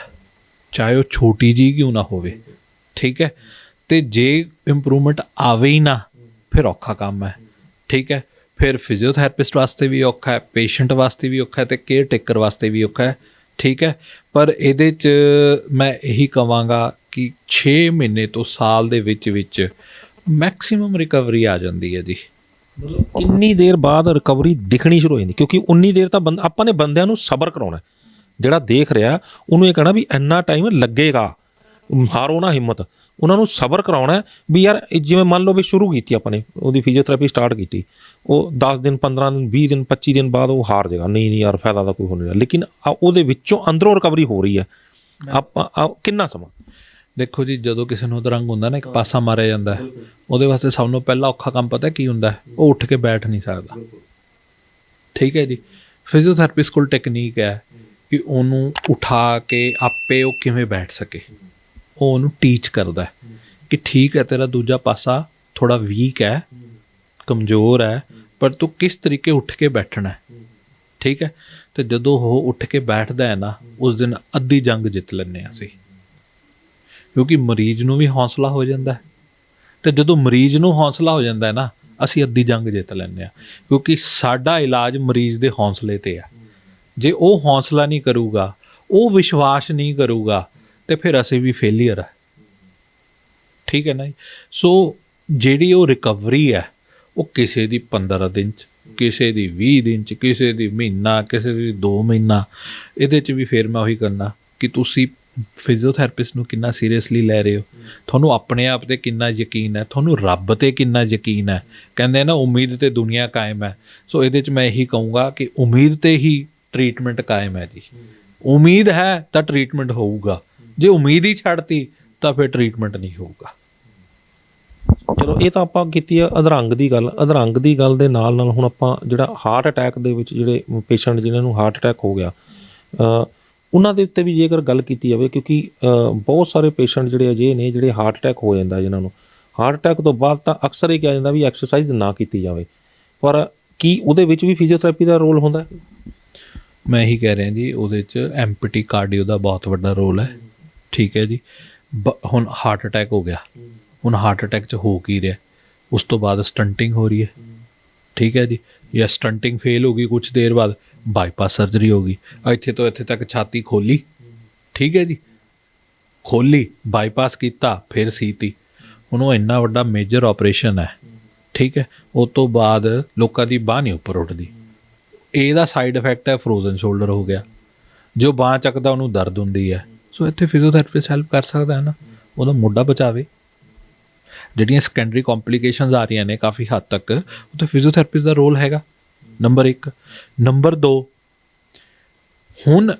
Speaker 2: ਚਾਹੇ ਉਹ ਛੋਟੀ ਜਿਹੀ ਕਿਉਂ ਨਾ ਹੋਵੇ। ਠੀਕ ਹੈ, ਅਤੇ ਜੇ ਇੰਪਰੂਵਮੈਂਟ ਆਵੇ ਹੀ ਨਾ ਫਿਰ ਔਖਾ ਕੰਮ ਹੈ। ਠੀਕ ਹੈ, ਫਿਰ ਫਿਜ਼ੀਓਥੈਰੇਪਿਸਟ ਵਾਸਤੇ ਵੀ ਔਖਾ ਹੈ, ਪੇਸ਼ੈਂਟ ਵਾਸਤੇ ਵੀ ਔਖਾ ਹੈ, ਅਤੇ ਕੇਅਰ ਟੇਕਰ ਵਾਸਤੇ ਵੀ ਔਖਾ ਹੈ। ਠੀਕ ਹੈ, ਪਰ ਇਹਦੇ 'ਚ ਮੈਂ ਇਹੀ ਕਹਾਂਗਾ ਕਿ 6 ਮਹੀਨੇ ਤੋਂ ਸਾਲ ਦੇ ਵਿੱਚ ਮੈਕਸਿਮਮ ਰਿਕਵਰੀ ਆ ਜਾਂਦੀ ਹੈ ਜੀ।
Speaker 1: ਕਿੰਨੀ ਦੇਰ ਬਾਅਦ ਰਿਕਵਰੀ ਦਿਖਣੀ ਸ਼ੁਰੂ ਹੋ ਜਾਂਦੀ? ਕਿਉਂਕਿ ਉਨੀ ਦੇਰ ਤਾਂ ਆਪਾਂ ਨੇ ਬੰਦਿਆਂ ਨੂੰ ਸਬਰ ਕਰਾਉਣਾ ਹੈ। ਜਿਹੜਾ ਦੇਖ ਰਿਹਾ ਉਹਨੂੰ ਇਹ ਕਹਿਣਾ ਵੀ ਇੰਨਾ ਟਾਈਮ ਲੱਗੇਗਾ, ਹਾਰੋ ਨਾ ਹਿੰਮਤ। ਉਹਨਾਂ ਨੂੰ ਸਬਰ ਕਰਾਉਣਾ ਹੈ ਵੀ ਯਾਰ ਜਿਵੇਂ ਮੰਨ ਲਓ ਵੀ ਸ਼ੁਰੂ ਕੀਤੀ ਆਪਾਂ ਨੇ, ਉਹਦੀ ਫਿਜ਼ੀਓਥੈਰੇਪੀ ਸਟਾਰਟ ਕੀਤੀ, ਉਹ 10 ਦਿਨ 15 ਦਿਨ 20 ਦਿਨ 25 ਦਿਨ ਬਾਅਦ ਉਹ ਹਾਰ ਜਾਏਗਾ, ਨਹੀਂ ਯਾਰ ਫਾਇਦਾ ਤਾਂ ਕੋਈ ਹੋ ਨਹੀਂ ਰਿਹਾ, ਲੇਕਿਨ ਉਹਦੇ ਵਿੱਚੋਂ ਅੰਦਰੋਂ ਰਿਕਵਰੀ ਹੋ ਰਹੀ ਹੈ। ਆਪਾਂ ਕਿੰਨਾ ਸਮਾਂ?
Speaker 2: ਦੇਖੋ ਜੀ, ਜਦੋਂ ਕਿਸੇ ਨੂੰ ਅਧਰੰਗ ਹੁੰਦਾ ਨਾ, ਇੱਕ ਪਾਸਾ ਮਾਰਿਆ ਜਾਂਦਾ ਹੈ, ਉਹਦੇ ਵਾਸਤੇ ਸਭ ਤੋਂ ਪਹਿਲਾਂ ਔਖਾ ਕੰਮ ਪਤਾ ਕੀ ਹੁੰਦਾ ਹੈ? ਉਹ ਉੱਠ ਕੇ ਬੈਠ ਨਹੀਂ ਸਕਦਾ। ਠੀਕ ਹੈ ਜੀ। ਫਿਜ਼ੀਓਥੈਰੇਪਿਸਟ ਕੋਲ ਟੈਕਨੀਕ ਹੈ ਕਿ ਉਹਨੂੰ ਉਠਾ ਕੇ ਆਪੇ ਉਹ ਕਿਵੇਂ ਬੈਠ ਸਕੇ। ਉਹ ਉਹਨੂੰ ਟੀਚ ਕਰਦਾ ਹੈ ਕਿ ਠੀਕ ਹੈ, ਤੇਰਾ ਦੂਜਾ ਪਾਸਾ ਥੋੜ੍ਹਾ ਵੀਕ ਹੈ, ਕਮਜ਼ੋਰ ਹੈ, ਪਰ ਤੂੰ ਕਿਸ ਤਰੀਕੇ ਉੱਠ ਕੇ ਬੈਠਣਾ ਹੈ। ਠੀਕ ਹੈ। ਅਤੇ ਜਦੋਂ ਉਹ ਉੱਠ ਕੇ ਬੈਠਦਾ ਹੈ ਨਾ, ਉਸ ਦਿਨ ਅੱਧੀ ਜੰਗ ਜਿੱਤ ਲੈਂਦੇ ਹਾਂ ਅਸੀਂ, ਕਿਉਂਕਿ ਮਰੀਜ਼ ਨੂੰ ਵੀ ਹੌਸਲਾ ਹੋ ਜਾਂਦਾ ਹੈ। ਅਤੇ ਜਦੋਂ ਮਰੀਜ਼ ਨੂੰ ਹੌਸਲਾ ਹੋ ਜਾਂਦਾ ਹੈ ਨਾ, ਅਸੀਂ ਅੱਧੀ ਜੰਗ ਜਿੱਤ ਲੈਂਦੇ ਹਾਂ, ਕਿਉਂਕਿ ਸਾਡਾ ਇਲਾਜ ਮਰੀਜ਼ ਦੇ ਹੌਸਲੇ 'ਤੇ ਹੈ। ਜੇ ਉਹ ਹੌਸਲਾ ਨਹੀਂ ਕਰੂਗਾ, ਉਹ ਵਿਸ਼ਵਾਸ ਨਹੀਂ ਕਰੂਗਾ, ਅਤੇ ਫਿਰ ਅਸੀਂ ਵੀ ਫੇਲੀਅਰ ਹੈ। ਠੀਕ ਹੈ ਨਾ ਜੀ। ਸੋ ਜਿਹੜੀ ਉਹ ਰਿਕਵਰੀ ਹੈ, ਉਹ ਕਿਸੇ ਦੀ 15 ਦਿਨ 'ਚ, ਕਿਸੇ ਦੀ 20 ਦਿਨ 'ਚ, ਕਿਸੇ ਦੀ ਮਹੀਨਾ, ਕਿਸੇ ਦੀ 2 ਮਹੀਨਾ। ਇਹਦੇ 'ਚ ਵੀ ਫਿਰ ਮੈਂ ਉਹੀ ਕਰਨਾ ਕਿ ਤੁਸੀਂ ਫਿਜ਼ੀਓਥੈਰੇਪਿਸਟ ਨੂੰ ਕਿੰਨਾ ਸੀਰੀਅਸਲੀ ਲੈ ਰਹੇ ਹੋ, ਤੁਹਾਨੂੰ ਆਪਣੇ ਆਪ 'ਤੇ ਕਿੰਨਾ ਯਕੀਨ ਹੈ, ਤੁਹਾਨੂੰ ਰੱਬ 'ਤੇ ਕਿੰਨਾ ਯਕੀਨ ਹੈ। ਕਹਿੰਦੇ ਨਾ, ਉਮੀਦ 'ਤੇ ਦੁਨੀਆ ਕਾਇਮ ਹੈ। ਸੋ ਇਹਦੇ 'ਚ ਮੈਂ ਇਹੀ ਕਹੂੰਗਾ ਕਿ ਉਮੀਦ 'ਤੇ ਹੀ ਟਰੀਟਮੈਂਟ ਕਾਇਮ ਹੈ ਜੀ। ਉਮੀਦ ਹੈ ਤਾਂ ਟਰੀਟਮੈਂਟ ਹੋਊਗਾ, ਜੇ ਉਮੀਦ ਹੀ ਛੱਡਤੀ ਤਾਂ ਫਿਰ ਟਰੀਟਮੈਂਟ ਨਹੀਂ ਹੋਊਗਾ।
Speaker 1: ਚਲੋ, ਇਹ ਤਾਂ ਆਪਾਂ ਕੀਤੀ ਆ ਅਧਰੰਗ ਦੀ ਗੱਲ। ਅਧਰੰਗ ਦੀ ਗੱਲ ਦੇ ਨਾਲ ਨਾਲ ਹੁਣ ਆਪਾਂ ਜਿਹੜਾ ਹਾਰਟ ਅਟੈਕ ਦੇ ਵਿੱਚ ਜਿਹੜੇ ਪੇਸ਼ੈਂਟ ਜਿਨ੍ਹਾਂ ਨੂੰ ਹਾਰਟ ਅਟੈਕ ਹੋ ਗਿਆ, ਉਹਨਾਂ ਦੇ ਉੱਤੇ ਵੀ ਜੇਕਰ ਗੱਲ ਕੀਤੀ ਜਾਵੇ, ਕਿਉਂਕਿ ਬਹੁਤ ਸਾਰੇ ਪੇਸ਼ੈਂਟ ਜਿਹੜੇ ਅਜਿਹੇ ਨੇ ਜਿਹੜੇ ਹਾਰਟ ਅਟੈਕ ਹੋ ਜਾਂਦਾ, ਜਿਨ੍ਹਾਂ ਨੂੰ ਹਾਰਟ ਅਟੈਕ ਤੋਂ ਬਾਅਦ ਤਾਂ ਅਕਸਰ ਇਹ ਕਿਹਾ ਜਾਂਦਾ ਵੀ ਐਕਸਰਸਾਈਜ਼ ਨਾ ਕੀਤੀ ਜਾਵੇ, ਪਰ ਕੀ ਉਹਦੇ ਵਿੱਚ ਵੀ ਫਿਜ਼ੀਓਥੈਰੇਪੀ ਦਾ ਰੋਲ ਹੁੰਦਾ?
Speaker 2: ਮੈਂ ਇਹੀ ਕਹਿ ਰਿਹਾ ਜੀ, ਉਹਦੇ 'ਚ ਐਮਪੀਟੀ ਕਾਰਡੀਓ ਦਾ ਬਹੁਤ ਵੱਡਾ ਰੋਲ ਹੈ। ਠੀਕ ਹੈ ਜੀ। ਹੁਣ ਹਾਰਟ ਅਟੈਕ ਹੋ ਗਿਆ, ਹੁਣ ਹਾਰਟ ਅਟੈਕ 'ਚ ਹੋ ਕੀ ਰਿਹਾ? ਉਸ ਤੋਂ ਬਾਅਦ ਸਟੰਟਿੰਗ ਹੋ ਰਹੀ ਹੈ। ਠੀਕ ਹੈ ਜੀ। ਜਾਂ ਸਟੰਟਿੰਗ ਫੇਲ ਹੋ ਗਈ, ਕੁਛ ਦੇਰ ਬਾਅਦ ਬਾਈਪਾਸ ਸਰਜਰੀ ਹੋ ਗਈ, ਇੱਥੇ ਤੋਂ ਇੱਥੇ ਤੱਕ ਛਾਤੀ ਖੋਲੀ। ਠੀਕ ਹੈ ਜੀ। ਖੋਲੀ, ਬਾਈਪਾਸ ਕੀਤਾ, ਫਿਰ ਸੀਤੀ। ਹੁਣ ਉਹ ਇੰਨਾ ਵੱਡਾ ਮੇਜਰ ਆਪਰੇਸ਼ਨ ਹੈ। ਠੀਕ ਹੈ। ਉਸ ਤੋਂ ਬਾਅਦ ਲੋਕਾਂ ਦੀ ਬਾਂਹ ਨਹੀਂ ਉੱਪਰ ਉੱਠਦੀ। ਇਹਦਾ ਸਾਈਡ ਇਫੈਕਟ ਹੈ ਫਰੋਜ਼ਨ ਸ਼ੋਲਡਰ ਹੋ ਗਿਆ। ਜੋ ਬਾਂਹ ਚੱਕਦਾ ਉਹਨੂੰ ਦਰਦ ਹੁੰਦੀ ਹੈ। ਸੋ ਇੱਥੇ ਫਿਜ਼ੀਓਥੈਰੇਪਿਸਟ ਹੈਲਪ ਕਰ ਸਕਦਾ ਹੈ ਨਾ, ਉਹਦਾ ਮੋਢਾ ਬਚਾਵੇ। ਜਿਹੜੀਆਂ ਸੈਕੰਡਰੀ ਕੰਪਲੀਕੇਸ਼ਨਸ ਆ ਰਹੀਆਂ ਨੇ ਕਾਫੀ ਹੱਦ ਤੱਕ, ਉੱਥੇ ਫਿਜ਼ੀਓਥੈਰੇਪਿਸਟ ਦਾ ਰੋਲ ਹੈਗਾ, ਨੰਬਰ 1। ਨੰਬਰ 2, ਹੁਣ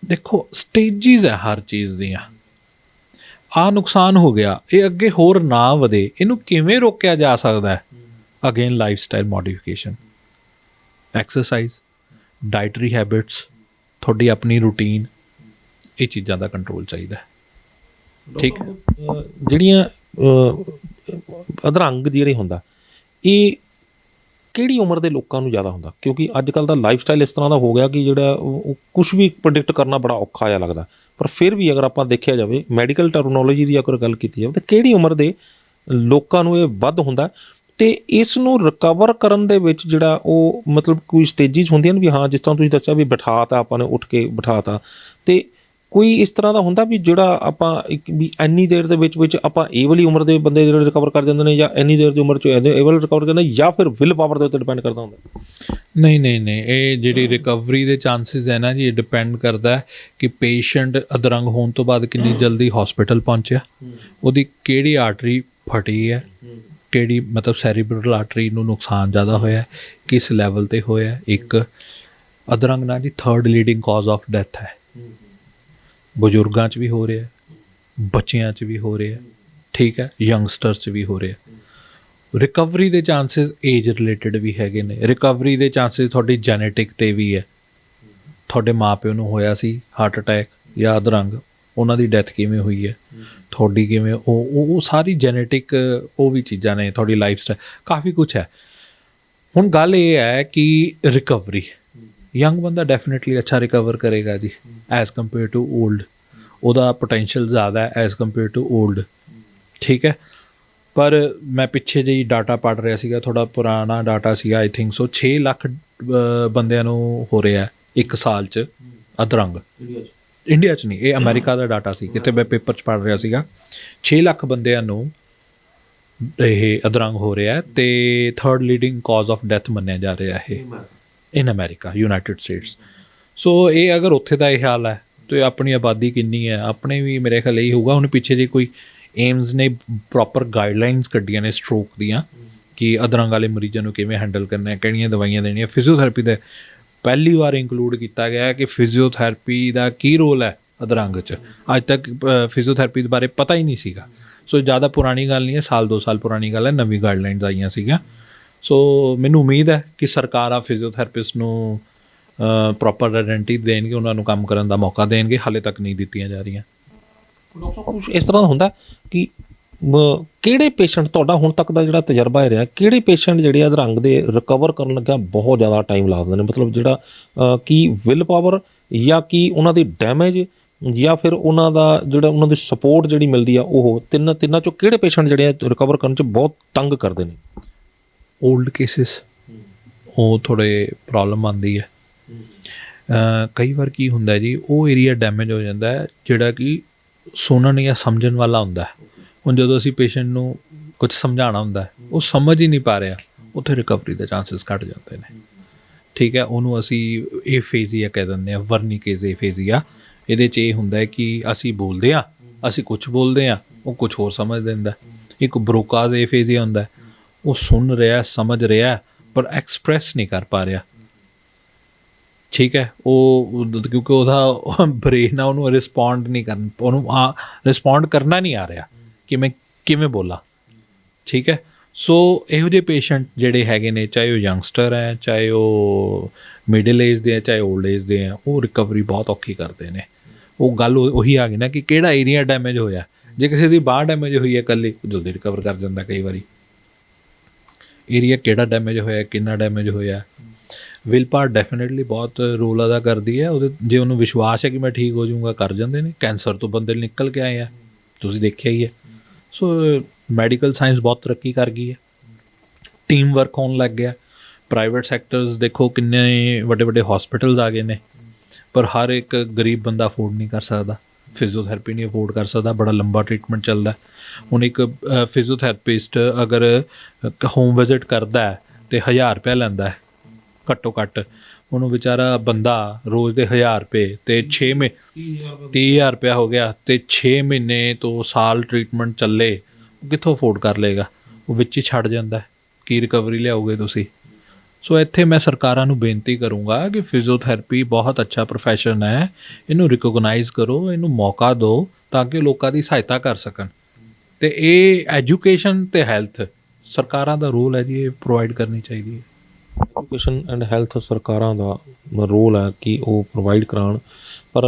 Speaker 2: ਦੇਖੋ ਸਟੇਜਿਸ ਹੈ ਹਰ ਚੀਜ਼ ਦੀਆਂ। ਆਹ ਨੁਕਸਾਨ ਹੋ ਗਿਆ, ਇਹ ਅੱਗੇ ਹੋਰ ਨਾ ਵਧੇ, ਇਹਨੂੰ ਕਿਵੇਂ ਰੋਕਿਆ ਜਾ ਸਕਦਾ ਹੈ? Again life style modification, exercise, dietary habits, ਤੁਹਾਡੀ ਆਪਣੀ ਰੂਟੀਨ, ਇਹ ਚੀਜ਼ਾਂ ਦਾ ਕੰਟਰੋਲ ਚਾਹੀਦਾ ਹੈ। ਠੀਕ ਹੈ।
Speaker 1: ਜਿਹੜੀਆਂ ਅਧਰੰਗ ਜਿਹੜੇ ਹੁੰਦਾ, ਇਹ ਕਿਹੜੀ ਉਮਰ ਦੇ ਲੋਕਾਂ ਨੂੰ ਜ਼ਿਆਦਾ ਹੁੰਦਾ? ਕਿਉਂਕਿ ਅੱਜ ਕੱਲ੍ਹ ਦਾ ਲਾਈਫ ਸਟਾਈਲ ਇਸ ਤਰ੍ਹਾਂ ਦਾ ਹੋ ਗਿਆ ਕਿ ਜਿਹੜਾ ਉਹ ਕੁਛ ਵੀ ਪ੍ਰੈਡਿਕਟ ਕਰਨਾ ਬੜਾ ਔਖਾ ਜਿਹਾ ਲੱਗਦਾ। ਪਰ ਫਿਰ ਵੀ ਅਗਰ ਆਪਾਂ ਦੇਖਿਆ ਜਾਵੇ, ਮੈਡੀਕਲ ਟਰਮਨੋਲੋਜੀ ਦੀ ਅਗਰ ਗੱਲ ਕੀਤੀ ਜਾਵੇ, ਤਾਂ ਕਿਹੜੀ ਉਮਰ ਦੇ ਲੋਕਾਂ ਨੂੰ ਇਹ ਵੱਧ ਹੁੰਦਾ? ਅਤੇ ਇਸ ਨੂੰ ਰਿਕਵਰ ਕਰਨ ਦੇ ਵਿੱਚ ਜਿਹੜਾ ਉਹ ਮਤਲਬ ਕੋਈ ਸਟੇਜਿਸ ਹੁੰਦੀਆਂ ਨੇ ਵੀ ਹਾਂ, ਜਿਸ ਤਰ੍ਹਾਂ ਤੁਸੀਂ ਦੱਸਿਆ ਵੀ ਬਿਠਾ ਤਾ ਆਪਾਂ ਨੇ, ਉੱਠ ਕੇ ਬਿਠਾ ਤਾ, ਅਤੇ ਕੋਈ ਇਸ ਤਰ੍ਹਾਂ ਦਾ ਹੁੰਦਾ ਵੀ ਜਿਹੜਾ ਆਪਾਂ ਇੱਕ ਵੀ ਇੰਨੀ ਦੇਰ ਦੇ ਵਿੱਚ ਆਪਾਂ ਇਹ ਵਾਲੀ ਉਮਰ ਦੇ ਬੰਦੇ ਜਿਹੜੇ ਰਿਕਵਰ ਕਰ ਜਾਂਦੇ ਨੇ, ਜਾਂ ਇੰਨੀ ਦੇਰ ਦੀ ਉਮਰ 'ਚ ਇਹ ਵਾਲਾ ਰਿਕਵਰ ਕਰਦੇ, ਜਾਂ ਫਿਰ ਵਿਲ ਪਾਵਰ ਦੇ ਉੱਤੇ ਡਿਪੈਂਡ ਕਰਦਾ ਹੁੰਦਾ?
Speaker 2: ਨਹੀਂ, ਇਹ ਜਿਹੜੀ ਰਿਕਵਰੀ ਦੇ ਚਾਂਸਿਸ ਹੈ ਨਾ ਜੀ, ਇਹ ਡਿਪੈਂਡ ਕਰਦਾ ਕਿ ਪੇਸ਼ੈਂਟ ਅਧਰੰਗ ਹੋਣ ਤੋਂ ਬਾਅਦ ਕਿੰਨੀ ਜਲਦੀ ਹਸਪੀਟਲ ਪਹੁੰਚਿਆ, ਉਹਦੀ ਕਿਹੜੀ ਆਰਟਰੀ ਫਟੀ ਹੈ, ਕਿਹੜੀ ਮਤਲਬ ਸੈਰੀਬਰਲ ਆਰਟਰੀ ਨੂੰ ਨੁਕਸਾਨ ਜ਼ਿਆਦਾ ਹੋਇਆ, ਕਿਸ ਲੈਵਲ 'ਤੇ ਹੋਇਆ। ਇੱਕ ਅਧਰੰਗ ਨਾ ਜੀ 3rd leading cause of death ਹੈ। ਬਜ਼ੁਰਗਾਂ 'ਚ ਵੀ ਹੋ ਰਿਹਾ, ਬੱਚਿਆਂ 'ਚ ਵੀ ਹੋ ਰਿਹਾ। ਠੀਕ ਹੈ। ਯੰਗਸਟਰਸ 'ਚ ਵੀ ਹੋ ਰਿਹਾ। ਰਿਕਵਰੀ ਦੇ ਚਾਂਸਿਸ ਏਜ ਰਿਲੇਟਡ ਵੀ ਹੈਗੇ ਨੇ। ਰਿਕਵਰੀ ਦੇ ਚਾਂਸਿਸ ਤੁਹਾਡੀ ਜੈਨੇਟਿਕ 'ਤੇ ਵੀ ਹੈ। ਤੁਹਾਡੇ ਮਾਂ ਪਿਓ ਨੂੰ ਹੋਇਆ ਸੀ ਹਾਰਟ ਅਟੈਕ ਜਾਂ ਅਧਰੰਗ, ਉਹਨਾਂ ਦੀ ਡੈਥ ਕਿਵੇਂ ਹੋਈ ਹੈ, ਤੁਹਾਡੀ ਕਿਵੇਂ, ਉਹ ਸਾਰੀ ਜੈਨੇਟਿਕ ਉਹ ਵੀ ਚੀਜ਼ਾਂ ਨੇ। ਤੁਹਾਡੀ ਲਾਈਫ ਸਟਾਈਲ, ਕਾਫੀ ਕੁਛ ਹੈ। ਹੁਣ ਗੱਲ ਇਹ ਹੈ ਕਿ ਰਿਕਵਰੀ, ਯੰਗ ਬੰਦਾ ਡੈਫੀਨੇਟਲੀ ਅੱਛਾ ਰਿਕਵਰ ਕਰੇਗਾ ਜੀ ਐਜ਼ ਕੰਪੇਅਰ ਟੂ ਓਲਡ। ਉਹਦਾ ਪੋਟੈਂਸ਼ੀਅਲ ਜ਼ਿਆਦਾ ਹੈ ਐਜ਼ ਕੰਪੇਅਰ ਟੂ ਓਲਡ। ਠੀਕ ਹੈ। ਪਰ ਮੈਂ ਪਿੱਛੇ ਜਿਹੀ ਡਾਟਾ ਪੜ੍ਹ ਰਿਹਾ ਸੀਗਾ, ਥੋੜ੍ਹਾ ਪੁਰਾਣਾ ਡਾਟਾ ਸੀਗਾ, ਆਈ ਥਿੰਕ ਸੋ 6 ਲੱਖ ਬੰਦਿਆਂ ਨੂੰ ਹੋ ਰਿਹਾ 1 ਸਾਲ 'ਚ ਅਧਰੰਗ। ਇੰਡੀਆ 'ਚ ਨਹੀਂ, ਇਹ ਅਮਰੀਕਾ ਦਾ ਡਾਟਾ ਸੀ, ਕਿਤੇ ਮੈਂ ਪੇਪਰ 'ਚ ਪੜ੍ਹ ਰਿਹਾ ਸੀਗਾ। 6 ਲੱਖ ਬੰਦਿਆਂ ਨੂੰ ਇਹ ਅਧਰੰਗ ਹੋ ਰਿਹਾ ਤੇ 3rd leading cause of death ਮੰਨਿਆ ਜਾ ਰਿਹਾ ਇਹ ਇਨ ਅਮਰੀਕਾ, ਯੂਨਾਈਟਿਡ ਸਟੇਟਸ। ਸੋ ਇਹ ਅਗਰ ਉੱਥੇ ਦਾ ਇਹ ਹਾਲ ਹੈ ਤੇ ਆਪਣੀ ਆਬਾਦੀ ਕਿੰਨੀ ਹੈ, ਆਪਣੇ ਵੀ ਮੇਰੇ ਖਿਆਲ ਇਹੀ ਹੋਊਗਾ। ਹੁਣ ਪਿੱਛੇ ਜੇ ਕੋਈ ਏਮਸ ਨੇ ਪ੍ਰੋਪਰ ਗਾਈਡਲਾਈਨਸ ਕੱਢੀਆਂ ਨੇ ਸਟ੍ਰੋਕ ਦੀਆਂ ਕਿ ਅਧਰੰਗ ਵਾਲੇ ਮਰੀਜ਼ਾਂ ਨੂੰ ਕਿਵੇਂ ਹੈਂਡਲ ਕਰਨਾ ਹੈ, ਕਿਹੜੀਆਂ ਦਵਾਈਆਂ ਦੇਣੀਆਂ। ਫਿਜ਼ੀਓਥੈਰੇਪੀ ਦਾ ਪਹਿਲੀ ਵਾਰ ਇੰਕਲੂਡ ਕੀਤਾ ਗਿਆ ਕਿ ਫਿਜ਼ੀਓਥੈਰੇਪੀ ਦਾ ਕੀ ਰੋਲ ਹੈ ਅਧਰੰਗ 'ਚ। ਅੱਜ ਤੱਕ ਫਿਜ਼ੀਓਥੈਰੇਪੀ ਦੇ ਬਾਰੇ ਪਤਾ ਹੀ ਨਹੀਂ ਸੀਗਾ। ਸੋ ਜ਼ਿਆਦਾ ਪੁਰਾਣੀ ਗੱਲ ਨਹੀਂ ਹੈ, 1-2 ਸਾਲ ਪੁਰਾਣੀ ਗੱਲ ਹੈ, ਨਵੀਂ ਗਾਈਡਲਾਈਨਸ ਆਈਆਂ ਸੀਗੀਆਂ। ਸੋ ਮੈਨੂੰ ਉਮੀਦ ਹੈ ਕਿ ਸਰਕਾਰਾਂ ਫਿਜ਼ੀਓਥੈਰੇਪਿਸਟ ਨੂੰ ਪ੍ਰੋਪਰ ਆਇਡੈਂਟੀ ਦੇਣਗੇ, ਉਹਨਾਂ ਨੂੰ ਕੰਮ ਕਰਨ ਦਾ ਮੌਕਾ ਦੇਣਗੇ। ਹਾਲੇ ਤੱਕ ਨਹੀਂ ਦਿੱਤੀਆਂ ਜਾ ਰਹੀਆਂ।
Speaker 1: ਡਾਕਟਰ ਸਾਹਿਬ ਕੁਛ ਇਸ ਤਰ੍ਹਾਂ ਦਾ ਹੁੰਦਾ ਕਿ ਕਿਹੜੇ ਪੇਸ਼ੈਂਟ, ਤੁਹਾਡਾ ਹੁਣ ਤੱਕ ਦਾ ਜਿਹੜਾ ਤਜਰਬਾ ਰਿਹਾ, ਕਿਹੜੇ ਪੇਸ਼ੈਂਟ ਜਿਹੜੇ ਅਧਰੰਗ ਦੇ ਰਿਕਵਰ ਕਰਨ ਲੱਗਿਆ ਬਹੁਤ ਜ਼ਿਆਦਾ ਟਾਈਮ ਲਾ ਦਿੰਦੇ ਨੇ? ਮਤਲਬ ਜਿਹੜਾ ਕੀ ਵਿਲ ਪਾਵਰ ਜਾਂ ਕੀ ਉਹਨਾਂ ਦੀ ਡੈਮੇਜ ਜਾਂ ਫਿਰ ਉਹਨਾਂ ਦਾ ਜਿਹੜਾ ਉਹਨਾਂ ਦੀ ਸਪੋਰਟ ਜਿਹੜੀ ਮਿਲਦੀ ਆ, ਉਹ ਤਿੰਨਾਂ ਚੋਂ ਕਿਹੜੇ ਪੇਸ਼ੈਂਟ ਜਿਹੜੇ ਆ ਰਿਕਵਰ ਕਰਨ 'ਚ ਬਹੁਤ ਤੰਗ ਕਰਦੇ ਨੇ?
Speaker 2: ਓਲਡ ਕੇਸਿਸ ਉਹ ਥੋੜ੍ਹੇ ਪ੍ਰੋਬਲਮ ਆਉਂਦੀ ਹੈ। ਕਈ ਵਾਰ ਕੀ ਹੁੰਦਾ ਜੀ, ਉਹ ਏਰੀਆ ਡੈਮੇਜ ਹੋ ਜਾਂਦਾ ਹੈ ਜਿਹੜਾ ਕਿ ਸੁਣਨ ਜਾਂ ਸਮਝਣ ਵਾਲਾ ਹੁੰਦਾ ਹੈ। ਹੁਣ ਜਦੋਂ ਅਸੀਂ ਪੇਸ਼ੈਂਟ ਨੂੰ ਕੁਝ ਸਮਝਾਉਣਾ ਹੁੰਦਾ ਹੈ, ਉਹ ਸਮਝ ਹੀ ਨਹੀਂ ਪਾ ਰਿਹਾ, ਉੱਥੇ ਰਿਕਵਰੀ ਦੇ ਚਾਂਸਸ ਘੱਟ ਜਾਂਦੇ ਨੇ। ਠੀਕ ਹੈ, ਉਹਨੂੰ ਅਸੀਂ ਏਫੇਜ਼ੀਆ ਕਹਿ ਦਿੰਦੇ ਹਾਂ, ਵਰਨੀਕੇਜ਼ ਏਫੇਜ਼ੀਆ। ਇਹਦੇ 'ਚ ਇਹ ਹੁੰਦਾ ਹੈ ਕਿ ਅਸੀਂ ਬੋਲਦੇ ਹਾਂ, ਅਸੀਂ ਕੁਝ ਬੋਲਦੇ ਹਾਂ, ਉਹ ਕੁਝ ਹੋਰ ਸਮਝ ਲੈਂਦਾ। ਇੱਕ ਬਰੋਕਾਜ਼ ਏਫੇਜ਼ੀਆ ਹੁੰਦਾ, ਉਹ ਸੁਣ ਰਿਹਾ, ਸਮਝ ਰਿਹਾ, ਪਰ ਐਕਸਪ੍ਰੈਸ ਨਹੀਂ ਕਰ ਪਾ ਰਿਹਾ। ਠੀਕ ਹੈ, ਉਹ ਕਿਉਂਕਿ ਉਹਦਾ ਬ੍ਰੇਨ ਆ, ਉਹਨੂੰ ਰਿਸਪੌਂਡ ਨਹੀਂ ਕਰਨ, ਉਹਨੂੰ ਰਿਸਪੌਂਡ ਕਰਨਾ ਨਹੀਂ ਆ ਰਿਹਾ ਕਿ ਮੈਂ ਕਿਵੇਂ ਬੋਲਾਂ। ਠੀਕ ਹੈ, ਸੋ ਇਹੋ ਜਿਹੇ ਪੇਸ਼ੈਂਟ ਜਿਹੜੇ ਹੈਗੇ ਨੇ, ਚਾਹੇ ਉਹ ਯੰਗਸਟਰ ਹੈ, ਚਾਹੇ ਉਹ ਮਿਡਲ ਏਜ ਦੇ ਹੈ, ਚਾਹੇ ਓਲਡ ਏਜ ਦੇ ਹੈ, ਉਹ ਰਿਕਵਰੀ ਬਹੁਤ ਔਖੀ ਕਰਦੇ ਨੇ। ਉਹ ਗੱਲ ਉਹੀ ਆ ਗਈ ਨਾ ਕਿ ਕਿਹੜਾ ਏਰੀਆ ਡੈਮੇਜ ਹੋਇਆ। ਜੇ ਕਿਸੇ ਦੀ ਬਾਂਹ ਡੈਮੇਜ ਹੋਈ ਹੈ ਇਕੱਲੀ, ਜਲਦੀ ਰਿਕਵਰ ਕਰ ਜਾਂਦਾ। ਕਈ ਵਾਰੀ ਏਰੀਆ ਕਿਹੜਾ ਡੈਮੇਜ ਹੋਇਆ, ਕਿੰਨਾ ਡੈਮੇਜ ਹੋਇਆ। ਵਿਲ ਪਾਵਰ ਡੈਫੀਨੇਟਲੀ ਬਹੁਤ ਰੋਲ ਅਦਾ ਕਰਦੀ ਹੈ ਉਹਦੇ। ਜੇ ਉਹਨੂੰ ਵਿਸ਼ਵਾਸ ਹੈ ਕਿ ਮੈਂ ਠੀਕ ਹੋ ਜਾਊਂਗਾ, ਕਰ ਜਾਂਦੇ ਨੇ। ਕੈਂਸਰ ਤੋਂ ਬੰਦੇ ਨਿਕਲ ਕੇ ਆਏ ਆ, ਤੁਸੀਂ ਦੇਖਿਆ ਹੀ ਹੈ। ਸੋ ਮੈਡੀਕਲ ਸਾਇੰਸ ਬਹੁਤ ਤਰੱਕੀ ਕਰ ਗਈ ਹੈ, ਟੀਮ ਵਰਕ ਹੋਣ ਲੱਗ ਗਿਆ। ਪ੍ਰਾਈਵੇਟ ਸੈਕਟਰਸ ਦੇਖੋ, ਕਿੰਨੇ ਵੱਡੇ ਵੱਡੇ ਹੌਸਪੀਟਲਸ ਆ ਗਏ ਨੇ, ਪਰ ਹਰ ਇੱਕ ਗਰੀਬ ਬੰਦਾ ਅਫੋਰਡ ਨਹੀਂ ਕਰ ਸਕਦਾ, ਫਿਜ਼ੀਓਥੈਰੇਪੀ ਨਹੀਂ ਅਫੋਰਡ ਕਰ ਸਕਦਾ। ਬੜਾ ਲੰਬਾ ਟਰੀਟਮੈਂਟ ਚੱਲਦਾ। ਹੁਣ ਇੱਕ ਫਿਜ਼ੀਓਥੈਰੇਪਿਸਟ ਅਗਰ ਹੋਮ ਵਿਜ਼ਿਟ ਕਰਦਾ ਹੈ ਅਤੇ 1000 ਰੁਪਇਆ ਲੈਂਦਾ ਹੈ ਘੱਟੋ ਘੱਟ। ਉਹਨੂੰ ਵਿਚਾਰਾ ਬੰਦਾ ਰੋਜ਼ ਦੇ 1000 ਰੁਪਏ ਅਤੇ 30,000 ਰੁਪਇਆ ਹੋ ਗਿਆ, ਅਤੇ 6 ਮਹੀਨੇ ਤੋਂ ਸਾਲ ਟਰੀਟਮੈਂਟ ਚੱਲੇ, ਉਹ ਕਿੱਥੋਂ ਅਫੋਰਡ ਕਰ ਲਏਗਾ? ਉਹ ਵਿੱਚ ਹੀ ਛੱਡ ਜਾਂਦਾ। ਕੀ ਰਿਕਵਰੀ ਲਿਆਓਗੇ ਤੁਸੀਂ? ਸੋ ਇੱਥੇ ਮੈਂ ਸਰਕਾਰਾਂ ਨੂੰ ਬੇਨਤੀ ਕਰੂੰਗਾ ਕਿ ਫਿਜ਼ੀਓਥੈਰੇਪੀ ਬਹੁਤ ਅੱਛਾ ਪ੍ਰੋਫੈਸ਼ਨ ਹੈ, ਇਹਨੂੰ ਰਿਕੋਗਨਾਈਜ਼ ਕਰੋ, ਇਹਨੂੰ ਮੌਕਾ ਦਿਓ ਤਾਂ ਕਿ ਲੋਕਾਂ ਦੀ ਸਹਾਇਤਾ ਕਰ ਸਕਣ। ਅਤੇ ਇਹ ਐਜੂਕੇਸ਼ਨ ਅਤੇ ਹੈਲਥ ਸਰਕਾਰਾਂ ਦਾ ਰੋਲ ਹੈ ਜੀ, ਇਹ ਪ੍ਰੋਵਾਈਡ ਕਰਨੀ ਚਾਹੀਦੀ ਹੈ।
Speaker 1: ਐਜੂਕੇਸ਼ਨ ਐਂਡ ਹੈਲਥ ਸਰਕਾਰਾਂ ਦਾ ਰੋਲ ਹੈ ਕਿ ਉਹ ਪ੍ਰੋਵਾਈਡ ਕਰਾਉਣ, ਪਰ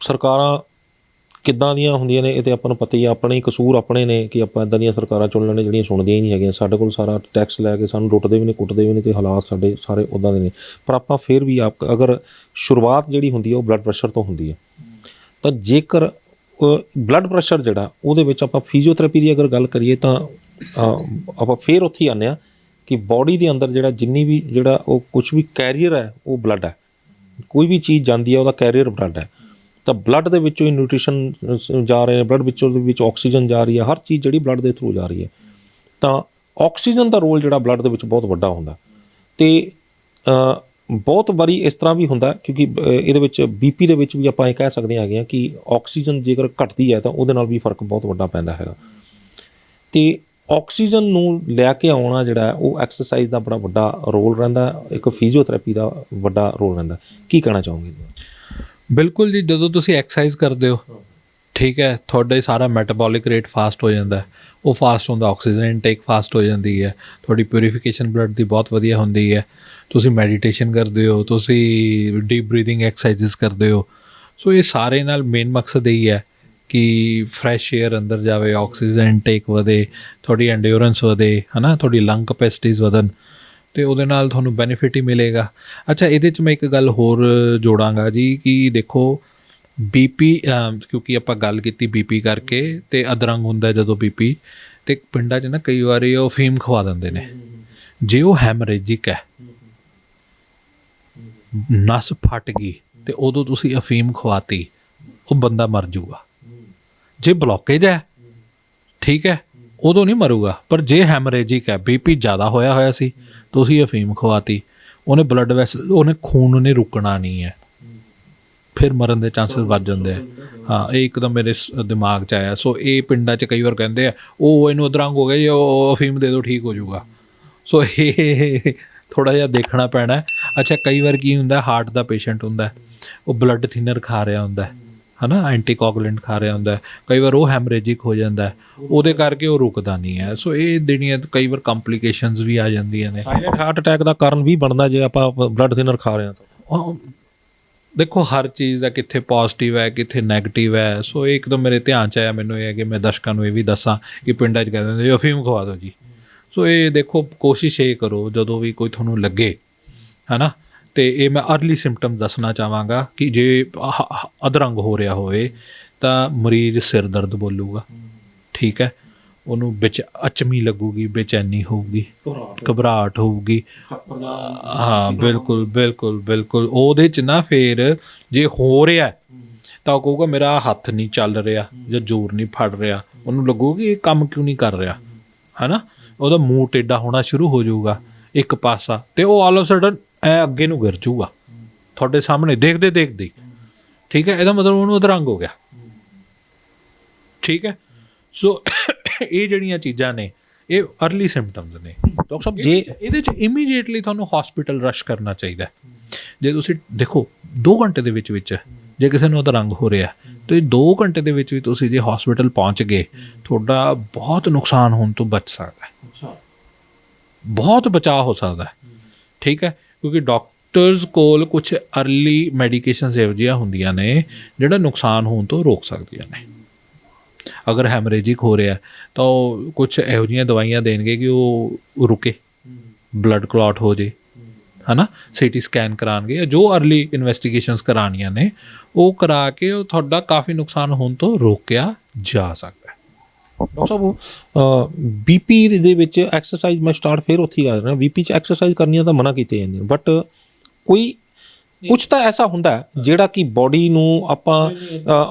Speaker 1: ਸਰਕਾਰਾਂ ਕਿੱਦਾਂ ਦੀਆਂ ਹੁੰਦੀਆਂ ਨੇ ਇਹ ਤਾਂ ਆਪਾਂ ਨੂੰ ਪਤਾ ਹੀ ਆ। ਆਪਣੇ ਹੀ ਕਸੂਰ ਆਪਣੇ ਨੇ ਕਿ ਆਪਾਂ ਇੱਦਾਂ ਦੀਆਂ ਸਰਕਾਰਾਂ ਚੁਣ ਲੈਣੇ ਜਿਹੜੀਆਂ ਸੁਣਦੀਆਂ ਹੀ ਨਹੀਂ ਹੈਗੀਆਂ। ਸਾਡੇ ਕੋਲ ਸਾਰਾ ਟੈਕਸ ਲੈ ਕੇ ਸਾਨੂੰ ਲੁੱਟਦੇ ਵੀ ਨੇ, ਕੁੱਟਦੇ ਵੀ ਨੇ, ਅਤੇ ਹਾਲਾਤ ਸਾਡੇ ਸਾਰੇ ਉੱਦਾਂ ਦੇ ਨੇ। ਪਰ ਆਪਾਂ ਫਿਰ ਵੀ ਅਗਰ ਸ਼ੁਰੂਆਤ ਜਿਹੜੀ ਹੁੰਦੀ ਹੈ ਉਹ ਬਲੱਡ ਪ੍ਰੈਸ਼ਰ ਤੋਂ ਹੁੰਦੀ ਹੈ, ਤਾਂ ਜੇਕਰ ਬਲੱਡ ਪ੍ਰੈਸ਼ਰ ਜਿਹੜਾ ਉਹਦੇ ਵਿੱਚ ਆਪਾਂ ਫਿਜ਼ੀਓਥੈਰੇਪੀ ਦੀ ਅਗਰ ਗੱਲ ਕਰੀਏ ਤਾਂ ਆਪਾਂ ਫਿਰ ਉੱਥੇ ਹੀ ਆਉਂਦੇ ਹਾਂ ਕਿ ਬੋਡੀ ਦੇ ਅੰਦਰ ਜਿਹੜਾ ਜਿੰਨੀ ਵੀ ਜਿਹੜਾ ਉਹ ਕੁਛ ਵੀ ਕੈਰੀਅਰ ਹੈ ਉਹ ਬਲੱਡ ਹੈ। ਕੋਈ ਵੀ ਚੀਜ਼ ਜਾਂਦੀ ਹੈ ਉਹਦਾ ਕੈਰੀਅਰ ਬਲੱਡ ਹੈ। ਤਾਂ ਬਲੱਡ ਦੇ ਵਿੱਚੋਂ ਹੀ ਨਿਊਟ੍ਰੀਸ਼ਨ ਜਾ ਰਹੇ ਨੇ, ਬਲੱਡ ਵਿੱਚੋਂ ਦੇ ਵਿੱਚ ਆਕਸੀਜਨ ਜਾ ਰਹੀ ਹੈ, ਹਰ ਚੀਜ਼ ਜਿਹੜੀ ਬਲੱਡ ਦੇ ਥਰੂ ਜਾ ਰਹੀ ਹੈ। ਤਾਂ ਆਕਸੀਜਨ ਦਾ ਰੋਲ ਜਿਹੜਾ ਬਲੱਡ ਦੇ ਵਿੱਚ ਬਹੁਤ ਵੱਡਾ ਹੁੰਦਾ। ਅਤੇ ਬਹੁਤ ਵਾਰੀ ਇਸ ਤਰ੍ਹਾਂ ਵੀ ਹੁੰਦਾ ਕਿਉਂਕਿ ਇਹਦੇ ਵਿੱਚ BP ਦੇ ਵਿੱਚ ਵੀ ਆਪਾਂ ਇਹ ਕਹਿ ਸਕਦੇ ਹੈਗੇ ਹਾਂ ਕਿ ਆਕਸੀਜਨ ਜੇਕਰ ਘਟਦੀ ਹੈ ਤਾਂ ਉਹਦੇ ਨਾਲ ਵੀ ਫਰਕ ਬਹੁਤ ਵੱਡਾ ਪੈਂਦਾ ਹੈਗਾ। ਅਤੇ ਆਕਸੀਜਨ ਨੂੰ ਲੈ ਕੇ ਆਉਣਾ ਜਿਹੜਾ ਉਹ ਐਕਸਰਸਾਈਜ਼ ਦਾ ਬੜਾ ਵੱਡਾ ਰੋਲ ਰਹਿੰਦਾ, ਇੱਕ ਫਿਜ਼ੀਓਥੈਰੇਪੀ ਦਾ ਵੱਡਾ ਰੋਲ ਰਹਿੰਦਾ। ਕੀ ਕਹਿਣਾ ਚਾਹੋਗੇ? ਬਿਲਕੁਲ
Speaker 2: ਜੀ, ਜਦੋਂ ਤੁਸੀਂ ਐਕਸਰਸਾਈਜ਼ ਕਰਦੇ ਹੋ, ਠੀਕ ਹੈ, ਤੁਹਾਡਾ ਸਾਰਾ ਮੈਟਾਬੋਲਿਕ ਰੇਟ ਫਾਸਟ ਹੋ ਜਾਂਦਾ। ਉਹ ਫਾਸਟ ਹੁੰਦਾ, ਆਕਸੀਜਨ ਇਨਟੇਕ ਫਾਸਟ ਹੋ ਜਾਂਦੀ ਹੈ, ਤੁਹਾਡੀ ਪਿਊਰੀਫਿਕੇਸ਼ਨ ਬਲੱਡ ਦੀ ਬਹੁਤ ਵਧੀਆ ਹੁੰਦੀ ਹੈ। ਤੁਸੀਂ ਮੈਡੀਟੇਸ਼ਨ ਕਰਦੇ ਹੋ, ਤੁਸੀਂ ਡੀਪ ਬਰੀਥਿੰਗ ਐਕਸਰਸਾਈਜ਼ਸ ਕਰਦੇ ਹੋ। ਸੋ ਇਹ ਸਾਰੇ ਨਾਲ ਮੇਨ ਮਕਸਦ ਇਹੀ ਹੈ ਕਿ ਫਰੈਸ਼ ਏਅਰ ਅੰਦਰ ਜਾਵੇ, ਆਕਸੀਜਨ ਇਨਟੇਕ ਵਧੇ, ਤੁਹਾਡੀ ਐਂਡਿਓਰੈਂਸ ਵਧੇ, ਹੈ ਨਾ, ਤੁਹਾਡੀ ਲੰਗ ਕੈਪੈਸਿਟੀਜ਼ ਵਧਣ, ਅਤੇ ਉਹਦੇ ਨਾਲ ਤੁਹਾਨੂੰ ਬੈਨੀਫਿਟ ਹੀ ਮਿਲੇਗਾ। ਅੱਛਾ, ਇਹਦੇ 'ਚ ਮੈਂ ਇੱਕ ਗੱਲ ਹੋਰ ਜੋੜਾਂਗਾ ਜੀ ਕਿ ਦੇਖੋ BP, ਕਿਉਂਕਿ ਆਪਾਂ ਗੱਲ ਕੀਤੀ BP ਕਰਕੇ, ਅਤੇ ਅਧਰੰਗ ਹੁੰਦਾ ਜਦੋਂ BP, ਅਤੇ ਪਿੰਡਾਂ 'ਚ ਨਾ ਕਈ ਵਾਰੀ ਉਹ ਫੀਮ ਖਵਾ ਦਿੰਦੇ ਨੇ। ਜੇ ਉਹ ਹੈਮਰੇਜਿਕ ਹੈ, ਨਸ ਫਟ ਗਈ ਤੇ ਉਦੋਂ ਤੁਸੀਂ ਅਫੀਮ ਖਵਾਤੀ, ਉਹ ਬੰਦਾ ਮਰ ਜੂਗਾ। ਜੇ ਬਲੋਕੇਜ ਹੈ, ਠੀਕ ਹੈ, ਉਦੋਂ ਨਹੀਂ ਮਰੂਗਾ। ਪਰ ਜੇ ਹੈਮਰੇਜਿਕ ਹੈ, ਬੀਪੀ ਜ਼ਿਆਦਾ ਹੋਇਆ ਸੀ, ਤੁਸੀਂ ਅਫੀਮ ਖਵਾਤੀ, ਉਹਨੇ ਬਲੱਡ ਵੈਸਲ, ਉਹਨੇ ਖੂਨ ਨੇ ਰੁਕਣਾ ਨਹੀਂ ਹੈ, ਫਿਰ ਮਰਨ ਦੇ ਚਾਂਸਸ ਵੱਧ ਜਾਂਦੇ ਆ। ਹਾਂ, ਇਹ ਇੱਕਦਮ ਮੇਰੇ ਦਿਮਾਗ 'ਚ ਆਇਆ। ਸੋ ਇਹ ਪਿੰਡਾਂ 'ਚ ਕਈ ਵਾਰ ਕਹਿੰਦੇ ਆ ਉਹ ਇਹਨੂੰ ਅਧਰੰਗ ਹੋ ਗਿਆ ਜੀ, ਉਹ ਅਫੀਮ ਦੇ ਦਿਓ ਠੀਕ ਹੋ ਜਾਊਗਾ। ਸੋ ਇਹ ਥੋੜ੍ਹਾ ਜਿਹਾ ਦੇਖਣਾ ਪੈਣਾ। ਅੱਛਾ, ਕਈ ਵਾਰ ਕੀ ਹੁੰਦਾ, ਹਾਰਟ ਦਾ ਪੇਸ਼ੈਂਟ ਹੁੰਦਾ, ਉਹ ਬਲੱਡ ਥਿਨਰ ਖਾ ਰਿਹਾ ਹੁੰਦਾ ਹੈ ਨਾ, ਐਂਟੀਕੋਗੂਲੈਂਟ ਖਾ ਰਿਹਾ ਹੁੰਦਾ, ਕਈ ਵਾਰ ਉਹ ਹੈਮਰੇਜਿਕ ਹੋ ਜਾਂਦਾ, ਉਹਦੇ ਕਰਕੇ ਉਹ ਰੁਕਦਾ ਨਹੀਂ ਹੈ। ਸੋ ਇਹ ਜਿਹੜੀਆਂ ਕਈ ਵਾਰ ਕੰਪਲੀਕੇਸ਼ਨਸ ਵੀ ਆ ਜਾਂਦੀਆਂ ਨੇ।
Speaker 1: ਸਾਇਲੈਂਟ ਹਾਰਟ ਅਟੈਕ ਦਾ ਕਾਰਨ ਵੀ ਬਣਦਾ ਜੇ ਆਪਾਂ ਬਲੱਡ ਥਿਨਰ ਖਾ ਰਹੇ ਹਾਂ ਤਾਂ।
Speaker 2: ਦੇਖੋ, ਹਰ ਚੀਜ਼ ਦਾ ਕਿੱਥੇ ਪੋਜ਼ਿਟਿਵ ਹੈ, ਕਿੱਥੇ ਨੈਗੇਟਿਵ ਹੈ। ਸੋ ਇਹ ਇੱਕਦਮ ਮੇਰੇ ਧਿਆਨ 'ਚ ਆਇਆ। ਮੈਨੂੰ ਇਹ ਹੈ ਕਿ ਮੈਂ ਦਰਸ਼ਕਾਂ ਨੂੰ ਇਹ ਵੀ ਦੱਸਾਂ ਕਿ ਪਿੰਡਾਂ 'ਚ ਕਹਿ ਦਿੰਦੇ ਅਫੀਮ ਖਵਾ ਦਿਓ ਜੀ। ਸੋ ਇਹ ਦੇਖੋ, ਕੋਸ਼ਿਸ਼ ਇਹ ਕਰੋ ਜਦੋਂ ਵੀ ਕੋਈ ਤੁਹਾਨੂੰ ਲੱਗੇ, ਹੈ ਨਾ, ਅਤੇ ਇਹ ਮੈਂ ਅਰਲੀ ਸਿੰਪਟਮ ਦੱਸਣਾ ਚਾਹਾਂਗਾ ਕਿ ਜੇ ਅਧਰੰਗ ਹੋ ਰਿਹਾ ਹੋਵੇ ਤਾਂ ਮਰੀਜ਼ ਸਿਰ ਦਰਦ ਬੋਲੂਗਾ, ਠੀਕ ਹੈ, ਉਹਨੂੰ ਵਿੱਚ ਅਚਮੀ ਲੱਗੂਗੀ, ਬੇਚੈਨੀ ਹੋਊਗੀ, ਘਬਰਾਹਟ ਹੋਊਗੀ। ਹਾਂ, ਬਿਲਕੁਲ ਬਿਲਕੁਲ ਬਿਲਕੁਲ। ਉਹਦੇ 'ਚ ਨਾ ਫਿਰ ਜੇ ਹੋ ਰਿਹਾ ਤਾਂ ਉਹ ਕਹੂਗਾ ਮੇਰਾ ਹੱਥ ਨਹੀਂ ਚੱਲ ਰਿਹਾ ਜਾਂ ਜ਼ੋਰ ਨਹੀਂ ਫੜ ਰਿਹਾ, ਉਹਨੂੰ ਲੱਗੂਗੀ ਇਹ ਕੰਮ ਕਿਉਂ ਨਹੀਂ ਕਰ ਰਿਹਾ, ਹੈ ਨਾ। ਉਹਦਾ ਮੂੰਹ ਟੇਢਾ ਹੋਣਾ ਸ਼ੁਰੂ ਹੋ ਜਾਊਗਾ ਇੱਕ ਪਾਸਾ, ਅਤੇ ਉਹ ਆਲ ਆਫ ਸਡਨ ਐ ਅੱਗੇ ਨੂੰ ਗਿਰ ਜੂਗਾ ਤੁਹਾਡੇ ਸਾਹਮਣੇ ਦੇਖਦੇ ਦੇਖਦੇ, ਠੀਕ ਹੈ। ਇਹਦਾ ਮਤਲਬ ਉਹਨੂੰ ਅਧਰੰਗ ਹੋ ਗਿਆ, ਠੀਕ ਹੈ। ਸੋ ਇਹ ਜਿਹੜੀਆਂ ਚੀਜ਼ਾਂ ਨੇ ਇਹ ਅਰਲੀ ਸਿੰਪਟਮਸ ਨੇ।
Speaker 1: ਡਾਕਟਰ ਸਾਹਿਬ, ਜੇ
Speaker 2: ਇਹਦੇ 'ਚ ਇਮੀਡੀਏਟਲੀ ਤੁਹਾਨੂੰ ਹਸਪੀਟਲ ਰਸ਼ ਕਰਨਾ ਚਾਹੀਦਾ। ਜੇ ਤੁਸੀਂ ਦੇਖੋ 2 ਘੰਟੇ ਦੇ ਵਿੱਚ ਜੇ ਕਿਸੇ ਨੂੰ ਅਧਰੰਗ ਹੋ ਰਿਹਾ ਤਾਂ 2 ਘੰਟੇ ਦੇ ਵਿੱਚ ਵੀ ਤੁਸੀਂ ਜੇ ਹਸਪੀਟਲ ਪਹੁੰਚ ਗਏ, ਤੁਹਾਡਾ ਬਹੁਤ ਨੁਕਸਾਨ ਹੋਣ ਤੋਂ ਬਚ ਸਕਦਾ ਹੈ, ਬਹੁਤ ਬਚਾਅ ਹੋ ਸਕਦਾ ਹੈ, ਠੀਕ ਹੈ। ਕਿਉਂਕਿ ਡਾਕਟਰਸ ਕੋਲ ਕੁਛ ਅਰਲੀ ਮੈਡੀਕੇਸ਼ਨਸ ਇਹੋ ਜਿਹੀਆਂ ਹੁੰਦੀਆਂ ਨੇ ਜਿਹੜਾ ਨੁਕਸਾਨ ਹੋਣ ਤੋਂ ਰੋਕ ਸਕਦੀਆਂ ਨੇ। ਅਗਰ ਹੈਮਰੇਜਿਕ ਹੋ ਰਿਹਾ ਤਾਂ ਉਹ ਕੁਛ ਇਹੋ ਜਿਹੀਆਂ ਦਵਾਈਆਂ ਦੇਣਗੇ ਕਿ ਉਹ ਰੁਕੇ, ਬਲੱਡ ਕਲੌਟ ਹੋ ਜੇ, ਹੈ ਨਾ। ਸੀਟੀ ਸਕੈਨ ਕਰਾਉਣਗੇ ਜਾਂ ਜੋ ਅਰਲੀ ਇਨਵੈਸਟੀਗੇਸ਼ਨਸ ਕਰਾਉਣੀਆਂ ਨੇ ਉਹ ਕਰਾ ਕੇ ਉਹ ਤੁਹਾਡਾ ਕਾਫੀ ਨੁਕਸਾਨ ਹੋਣ ਤੋਂ ਰੋਕਿਆ ਜਾ ਸਕਦਾ ਹੈ।
Speaker 1: ਡਾਕਟਰ ਸਾਹਿਬ, ਬੀਪੀ ਦੇ ਵਿੱਚ ਐਕਸਰਸਾਈਜ਼ ਮੈਂ ਸਟਾਰਟ ਫਿਰ ਉੱਥੇ ਕਰ ਰਿਹਾ। ਬੀਪੀ 'ਚ ਐਕਸਰਸਾਈਜ਼ ਕਰਨੀਆਂ ਤਾਂ ਮਨਾ ਕੀਤੀਆਂ ਜਾਂਦੀਆਂ, ਬਟ ਕੋਈ ਕੁਛ ਤਾਂ ਐਸਾ ਹੁੰਦਾ ਜਿਹੜਾ ਕਿ ਬੋਡੀ ਨੂੰ ਆਪਾਂ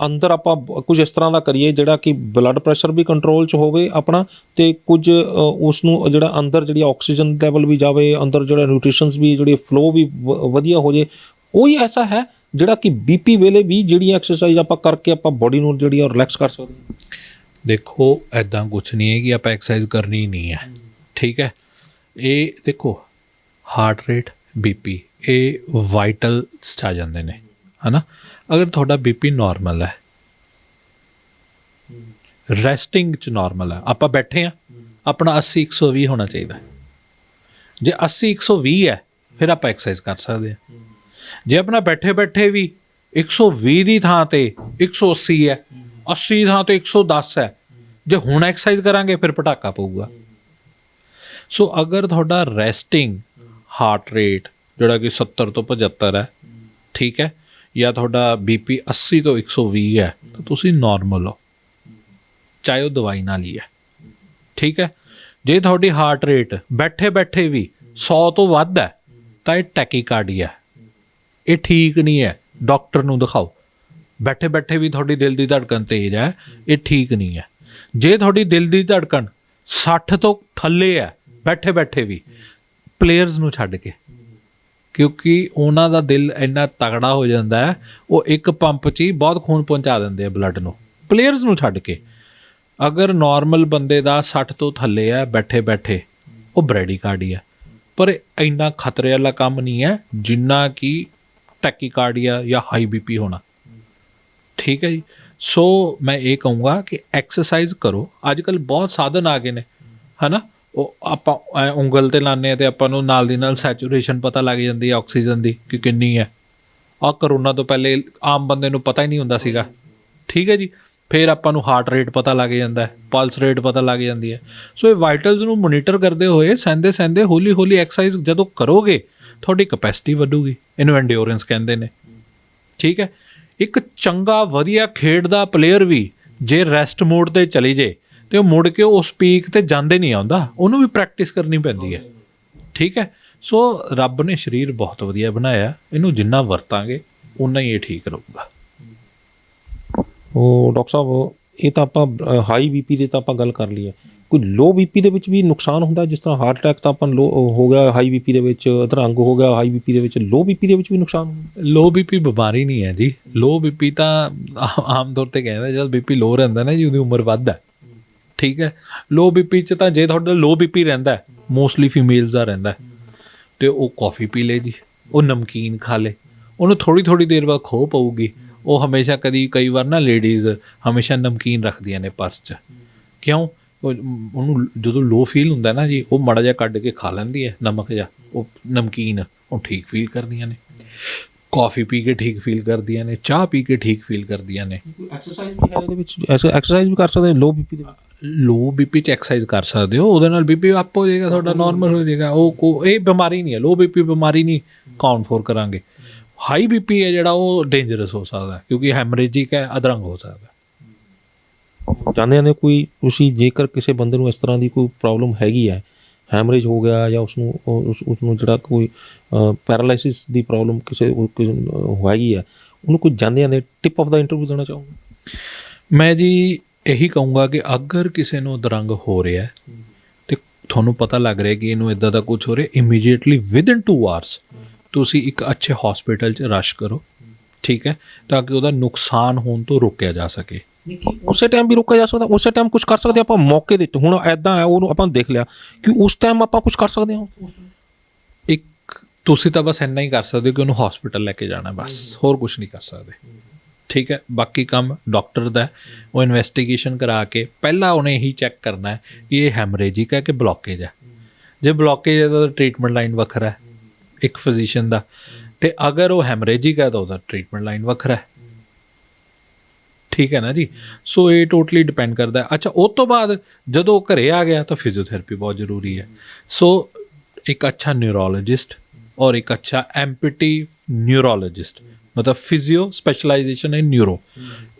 Speaker 1: ਅੰਦਰ ਆਪਾਂ ਕੁਝ ਇਸ ਤਰ੍ਹਾਂ ਦਾ ਕਰੀਏ ਜਿਹੜਾ ਕਿ ਬਲੱਡ ਪ੍ਰੈਸ਼ਰ ਵੀ ਕੰਟਰੋਲ 'ਚ ਹੋਵੇ ਆਪਣਾ, ਅਤੇ ਕੁਝ ਉਸ ਨੂੰ ਜਿਹੜਾ ਅੰਦਰ ਜਿਹੜੀ ਆਕਸੀਜਨ ਲੈਵਲ ਵੀ ਜਾਵੇ, ਅੰਦਰ ਜਿਹੜਾ ਨਿਊਟ੍ਰੀਸ਼ਨਸ ਵੀ ਜਿਹੜੀ ਫਲੋ ਵੀ ਵਧੀਆ ਹੋ ਜੇ। ਕੋਈ ਐਸਾ ਹੈ ਜਿਹੜਾ ਕਿ ਬੀਪੀ ਵੇਲੇ ਵੀ ਜਿਹੜੀ ਐਕਸਰਸਾਈਜ਼ ਆਪਾਂ ਕਰਕੇ ਆਪਾਂ ਬੋਡੀ ਨੂੰ ਜਿਹੜੀ ਉਹ ਰਿਲੈਕਸ ਕਰ ਸਕਦੇ ਹਾਂ?
Speaker 2: ਦੇਖੋ, ਇੱਦਾਂ ਕੁਛ ਨਹੀਂ ਹੈ ਕਿ ਆਪਾਂ ਐਕਸਰਸਾਈਜ਼ ਕਰਨੀ ਨਹੀਂ ਹੈ, ਠੀਕ ਹੈ। ਇਹ ਦੇਖੋ, ਹਾਰਟ ਰੇਟ, ਬੀਪੀ ਇਹ ਵਾਈਟਲਸ 'ਚ ਆ ਜਾਂਦੇ ਨੇ, ਹੈ ਨਾ। ਅਗਰ ਤੁਹਾਡਾ ਬੀਪੀ ਨੋਰਮਲ ਹੈ, ਰੈਸਟਿੰਗ 'ਚ ਨੋਰਮਲ ਹੈ, ਆਪਾਂ ਬੈਠੇ ਹਾਂ, ਆਪਣਾ 80-120 ਹੋਣਾ ਚਾਹੀਦਾ। ਜੇ 80-120 ਹੈ ਫਿਰ ਆਪਾਂ ਐਕਸਰਸਾਈਜ਼ ਕਰ ਸਕਦੇ ਹਾਂ। ਜੇ ਆਪਣਾ ਬੈਠੇ ਬੈਠੇ ਵੀ 120 ਦੀ ਥਾਂ 'ਤੇ 180 ਹੈ, 80 ਥਾਂ 'ਤੇ 110 ਹੈ, ਜੇ ਹੁਣ ਐਕਸਰਸਾਈਜ਼ ਕਰਾਂਗੇ ਫਿਰ ਪਟਾਕਾ ਪਊਗਾ। ਸੋ ਅਗਰ ਤੁਹਾਡਾ ਰੈਸਟਿੰਗ ਹਾਰਟ ਰੇਟ ਜਿਹੜਾ ਕਿ 70 ਤੋਂ 75 ਹੈ, ਠੀਕ ਹੈ, ਜਾਂ ਤੁਹਾਡਾ ਬੀਪੀ 80 ਤੋਂ 120 ਹੈ, ਤਾਂ ਤੁਸੀਂ ਨੋਰਮਲ ਹੋ, ਚਾਹੇ ਉਹ ਦਵਾਈ ਨਾਲ ਹੀ ਹੈ, ਠੀਕ ਹੈ। ਜੇ ਤੁਹਾਡੀ ਹਾਰਟ ਰੇਟ ਬੈਠੇ ਬੈਠੇ ਵੀ 100 ਤੋਂ ਵੱਧ ਹੈ ਤਾਂ ਇਹ ਟੈਕੀਕਾਰਡੀਆ, ਇਹ ਠੀਕ ਨਹੀਂ ਹੈ, ਡਾਕਟਰ ਨੂੰ ਦਿਖਾਓ। ਬੈਠੇ ਬੈਠੇ ਵੀ ਤੁਹਾਡੀ ਦਿਲ ਦੀ ਧੜਕਣ ਤੇਜ਼ ਹੈ, ਇਹ ਠੀਕ ਨਹੀਂ ਹੈ। ਜੇ ਤੁਹਾਡੀ ਦਿਲ ਦੀ ਧੜਕਣ 60 ਤੋਂ ਥੱਲੇ ਹੈ ਬੈਠੇ ਬੈਠੇ ਵੀ, ਪਲੇਅਰਸ ਨੂੰ ਛੱਡ ਕੇ, ਕਿਉਂਕਿ ਉਹਨਾਂ ਦਾ ਦਿਲ ਇੰਨਾ ਤਗੜਾ ਹੋ ਜਾਂਦਾ ਹੈ, ਉਹ ਇੱਕ ਪੰਪ 'ਚ ਹੀ ਬਹੁਤ ਖੂਨ ਪਹੁੰਚਾ ਦਿੰਦੇ ਆ ਬਲੱਡ ਨੂੰ, ਪਲੇਅਰਸ ਨੂੰ ਛੱਡ ਕੇ। ਅਗਰ ਨਾਰਮਲ ਬੰਦੇ ਦਾ 60 ਤੋਂ ਥੱਲੇ ਹੈ ਬੈਠੇ ਬੈਠੇ, ਉਹ ਬ੍ਰੈਡੀਕਾਰਡੀਆ, ਪਰ ਇੰਨਾ ਖਤਰੇ ਵਾਲਾ ਕੰਮ ਨਹੀਂ ਹੈ ਜਿੰਨਾ ਕਿ ਟੈਕੀਕਾਰਡੀਆ ਜਾਂ ਹਾਈ ਬੀਪੀ ਹੋਣਾ, ਠੀਕ ਹੈ ਜੀ। ਸੋ ਮੈਂ ਇਹ ਕਹੂੰਗਾ ਕਿ ਐਕਸਰਸਾਈਜ਼ ਕਰੋ। ਅੱਜ ਕੱਲ੍ਹ ਬਹੁਤ ਸਾਧਨ ਆ ਗਏ ਨੇ, ਹੈ ਨਾ। ਉਹ ਆਪਾਂ ਉਂਗਲ 'ਤੇ ਲਾਉਂਦੇ ਹਾਂ ਅਤੇ ਆਪਾਂ ਨੂੰ ਨਾਲ ਦੀ ਨਾਲ ਸੈਚੂਰੇਸ਼ਨ ਪਤਾ ਲੱਗ ਜਾਂਦੀ ਹੈ ਆਕਸੀਜਨ ਦੀ ਕਿ ਕਿੰਨੀ ਹੈ। ਆਹ ਕਰੋਨਾ ਤੋਂ ਪਹਿਲੇ ਆਮ ਬੰਦੇ ਨੂੰ ਪਤਾ ਹੀ ਨਹੀਂ ਹੁੰਦਾ ਸੀਗਾ, ਠੀਕ ਹੈ ਜੀ। ਫਿਰ ਆਪਾਂ ਨੂੰ ਹਾਰਟ ਰੇਟ ਪਤਾ ਲੱਗ ਜਾਂਦਾ ਹੈ, ਪਲਸ ਰੇਟ ਪਤਾ ਲੱਗ ਜਾਂਦੀ ਹੈ। ਸੋ ਇਹ ਵਾਈਟਲਸ ਨੂੰ ਮੋਨੀਟਰ ਕਰਦੇ ਹੋਏ ਸਹਿੰਦੇ ਸਹਿੰਦੇ ਹੌਲੀ ਹੌਲੀ ਐਕਸਰਸਾਈਜ਼ ਜਦੋਂ ਕਰੋਗੇ ਤੁਹਾਡੀ ਕਪੈਸਿਟੀ ਵਧੂਗੀ। ਇਹਨੂੰ ਐਂਡਿਓਰੈਂਸ ਕਹਿੰਦੇ ਨੇ, ਠੀਕ ਹੈ। ਇੱਕ ਚੰਗਾ ਵਧੀਆ ਖੇਡਦਾ ਪਲੇਅਰ ਵੀ ਜੇ ਰੈਸਟ ਮੋਡ 'ਤੇ ਚਲੀ ਜੇ ਅਤੇ ਉਹ ਮੁੜ ਕੇ ਉਸ ਪੀਕ 'ਤੇ ਜਾਂਦੇ ਨਹੀਂ ਆਉਂਦਾ, ਉਹਨੂੰ ਵੀ ਪ੍ਰੈਕਟਿਸ ਕਰਨੀ ਪੈਂਦੀ ਹੈ, ਠੀਕ ਹੈ। ਸੋ ਰੱਬ ਨੇ ਸਰੀਰ ਬਹੁਤ ਵਧੀਆ ਬਣਾਇਆ, ਇਹਨੂੰ ਜਿੰਨਾ ਵਰਤਾਂਗੇ ਉਨਾ ਹੀ ਇਹ ਠੀਕ ਰਹੂਗਾ।
Speaker 1: ਉਹ ਡਾਕਟਰ ਸਾਹਿਬ ਇਹ ਤਾਂ ਆਪਾਂ ਹਾਈ ਬੀਪੀ ਦੀ ਤਾਂ ਆਪਾਂ ਗੱਲ ਕਰ ਲਈ ਹੈ, ਕੋਈ ਲੋ ਬੀਪੀ ਦੇ ਵਿੱਚ ਵੀ ਨੁਕਸਾਨ ਹੁੰਦਾ? ਜਿਸ ਤਰ੍ਹਾਂ ਹਾਰਟ ਅਟੈਕ ਤਾਂ ਆਪਾਂ ਲੋ ਹੋ ਗਿਆ ਹਾਈ ਬੀਪੀ ਦੇ ਵਿੱਚ, ਅਧਰੰਗ ਹੋ ਗਿਆ ਹਾਈ ਬੀਪੀ ਦੇ ਵਿੱਚ, ਲੋ ਬੀਪੀ ਦੇ ਵਿੱਚ ਵੀ ਨੁਕਸਾਨ ਹੁੰਦਾ?
Speaker 2: ਲੋ ਬੀਪੀ ਬਿਮਾਰੀ ਨਹੀਂ ਹੈ ਜੀ। ਲੋ ਬੀਪੀ ਤਾਂ ਆਮ ਤੌਰ ਤੇ ਕਹਿੰਦੇ ਜਦ ਬੀਪੀ ਲੋ ਰਹਿੰਦਾ ਨਾ ਜੀ ਉਹਦੀ ਉਮਰ ਵੱਧ ਹੈ, ਠੀਕ ਹੈ। ਲੋ ਬੀਪੀ 'ਚ ਤਾਂ ਜੇ ਤੁਹਾਡਾ ਲੋ ਬੀਪੀ ਰਹਿੰਦਾ ਮੋਸਟਲੀ ਫੀਮੇਲਸ ਦਾ ਰਹਿੰਦਾ ਅਤੇ ਉਹ ਕੌਫੀ ਪੀ ਲੇ ਜੀ, ਉਹ ਨਮਕੀਨ ਖਾ ਲੇ, ਉਹਨੂੰ ਥੋੜ੍ਹੀ ਦੇਰ ਬਾਅਦ ਖੋ ਪਊਗੀ। ਉਹ ਹਮੇਸ਼ਾ ਕਈ ਵਾਰ ਨਾ ਲੇਡੀਜ਼ ਹਮੇਸ਼ਾ ਨਮਕੀਨ ਰੱਖਦੀਆਂ ਨੇ ਪਰਸ 'ਚ, ਕਿਉਂ? ਉਹਨੂੰ ਜਦੋਂ ਲੋ ਫੀਲ ਹੁੰਦਾ ਨਾ ਜੀ ਉਹ ਮਾੜਾ ਜਿਹਾ ਕੱਢ ਕੇ ਖਾ ਲੈਂਦੀ ਹੈ ਨਮਕ ਜਿਹਾ, ਉਹ ਨਮਕੀਨ ਉਹ ਠੀਕ ਫੀਲ ਕਰਦੀਆਂ ਨੇ। ਕੌਫੀ ਪੀ ਕੇ ਠੀਕ ਫੀਲ ਕਰਦੀਆਂ ਨੇ, ਚਾਹ ਪੀ ਕੇ ਠੀਕ ਫੀਲ ਕਰਦੀਆਂ ਨੇ।
Speaker 1: ਐਕਸਰਸਾਈਜ਼ ਵੀ ਹੈ ਇਹਦੇ ਵਿੱਚ? ਐਕਸਰਸਾਈਜ਼ ਵੀ ਕਰ ਸਕਦੇ ਲੋ ਬੀਪੀ ਦੇ ਵਿੱਚ?
Speaker 2: ਲੋ ਬੀਪੀ 'ਚ ਐਕਸਰਸਾਈਜ਼ ਕਰ ਸਕਦੇ ਹੋ, ਉਹਦੇ ਨਾਲ ਬੀਪੀ ਅਪ ਹੋ ਜਾਏਗਾ, ਤੁਹਾਡਾ ਨਾਰਮਲ ਹੋ ਜਾਏਗਾ। ਉਹ ਇਹ ਬਿਮਾਰੀ ਨਹੀਂ ਹੈ, ਲੋ ਬੀਪੀ ਬਿਮਾਰੀ ਨਹੀਂ ਕਾਊਂਟ ਫੋਰ ਕਰਾਂਗੇ। ਹਾਈ ਬੀਪੀ ਹੈ ਜਿਹੜਾ ਉਹ ਡੇਂਜਰਸ ਹੋ ਸਕਦਾ ਕਿਉਂਕਿ ਹੈਮਰੇਜਿਕ ਹੈ, ਅਧਰੰਗ ਹੋ ਸਕਦਾ।
Speaker 1: ਚਾਹੁੰਦੇ ਨੇ ਕੋਈ ਤੁਸੀਂ ਜੇਕਰ ਕਿਸੇ ਬੰਦੇ ਨੂੰ ਇਸ ਤਰ੍ਹਾਂ ਦੀ ਕੋਈ ਪ੍ਰੋਬਲਮ ਹੈਗੀ ਹੈ, ਹੈਮਰੇਜ ਹੋ ਗਿਆ ਜਾਂ ਉਸਨੂੰ ਜਿਹੜਾ ਕੋਈ ਪੈਰਾਲਾਈਸਿਸ ਦੀ ਪ੍ਰੋਬਲਮ ਕਿਸੇ ਹੈਗੀ ਹੈ, ਉਹਨੂੰ ਕੋਈ ਜਾਂਦੇ ਟਿਪ ਆਫ ਦਾ ਇੰਟਰਵਿਊ ਦੇਣਾ ਚਾਹੋਗੇ?
Speaker 2: ਮੈਂ ਜੀ ਇਹੀ ਕਹੂੰਗਾ ਕਿ ਅਗਰ ਕਿਸੇ ਨੂੰ ਅਧਰੰਗ ਹੋ ਰਿਹਾ ਅਤੇ ਤੁਹਾਨੂੰ ਪਤਾ ਲੱਗ ਰਿਹਾ ਕਿ ਇਹਨੂੰ ਇੱਦਾਂ ਦਾ ਕੁਛ ਹੋ ਰਿਹਾ, ਇਮੀਡੀਏਟਲੀ ਵਿਦਇਨ 2 ਆਵਰਸ ਤੁਸੀਂ ਇੱਕ ਅੱਛੇ ਹੌਸਪੀਟਲ 'ਚ ਰਸ਼ ਕਰੋ, ਠੀਕ ਹੈ, ਤਾਂ ਕਿ ਉਹਦਾ ਨੁਕਸਾਨ ਹੋਣ ਤੋਂ ਰੋਕਿਆ ਜਾ ਸਕੇ।
Speaker 1: ਉਸੇ ਟਾਈਮ ਵੀ ਰੋਕਿਆ ਜਾ ਸਕਦਾ? ਉਸੇ ਟਾਈਮ ਕੁਝ ਕਰ ਸਕਦੇ ਆਪਾਂ ਮੌਕੇ ਦੇ? ਹੁਣ ਇੱਦਾਂ ਹੈ ਉਹਨੂੰ ਆਪਾਂ ਦੇਖ ਲਿਆ ਕਿ ਉਸ ਟਾਈਮ ਆਪਾਂ ਕੁਝ ਕਰ ਸਕਦੇ ਹਾਂ?
Speaker 2: ਇੱਕ ਤੁਸੀਂ ਤਾਂ ਬਸ ਇੰਨਾ ਹੀ ਕਰ ਸਕਦੇ ਹੋ ਕਿ ਉਹਨੂੰ ਹੌਸਪੀਟਲ ਲੈ ਕੇ ਜਾਣਾ, ਬਸ ਹੋਰ ਕੁਝ ਨਹੀਂ ਕਰ ਸਕਦੇ, ਠੀਕ ਹੈ। ਬਾਕੀ ਕੰਮ ਡਾਕਟਰ ਦਾ, ਉਹ ਇਨਵੈਸਟੀਗੇਸ਼ਨ ਕਰਾ ਕੇ ਪਹਿਲਾਂ ਉਹਨੇ ਇਹੀ ਚੈੱਕ ਕਰਨਾ ਹੈ ਕਿ ਇਹ ਹੈਮਰੇਜਿਕ ਹੈ ਕਿ ਬਲੋਕੇਜ ਹੈ। ਜੇ ਬਲੋਕੇਜ ਹੈ ਤਾਂ ਟ੍ਰੀਟਮੈਂਟ ਲਾਈਨ ਵੱਖਰਾ ਹੈ ਇੱਕ ਫਿਜ਼ੀਸ਼ੀਅਨ ਦਾ, ਅਤੇ ਅਗਰ ਉਹ ਹੈਮਰੇਜਿਕ ਹੈ ਤਾਂ ਉਹਦਾ ਟ੍ਰੀਟਮੈਂਟ ਲਾਈਨ ਵੱਖਰਾ ਹੈ, ਠੀਕ ਹੈ ਨਾ ਜੀ। ਸੋ ਇਹ ਟੋਟਲੀ ਡਿਪੈਂਡ ਕਰਦਾ ਹੈ। ਅੱਛਾ, ਉਹ ਤੋਂ ਬਾਅਦ ਜਦੋਂ ਉਹ ਘਰੇ ਆ ਗਿਆ ਤਾਂ ਫਿਜ਼ੀਓਥੈਰੇਪੀ ਬਹੁਤ ਜ਼ਰੂਰੀ ਹੈ। ਸੋ ਇੱਕ ਅੱਛਾ ਨਿਊਰੋਲੋਜਿਸਟ ਔਰ ਇੱਕ ਅੱਛਾ ਐਮਪੀਟੀ ਨਿਊਰੋਲੋਜਿਸਟ, ਮਤਲਬ ਫਿਜ਼ੀਓ ਸਪੈਸ਼ਲਾਈਜੇਸ਼ਨ ਇਨ ਨਿਊਰੋ,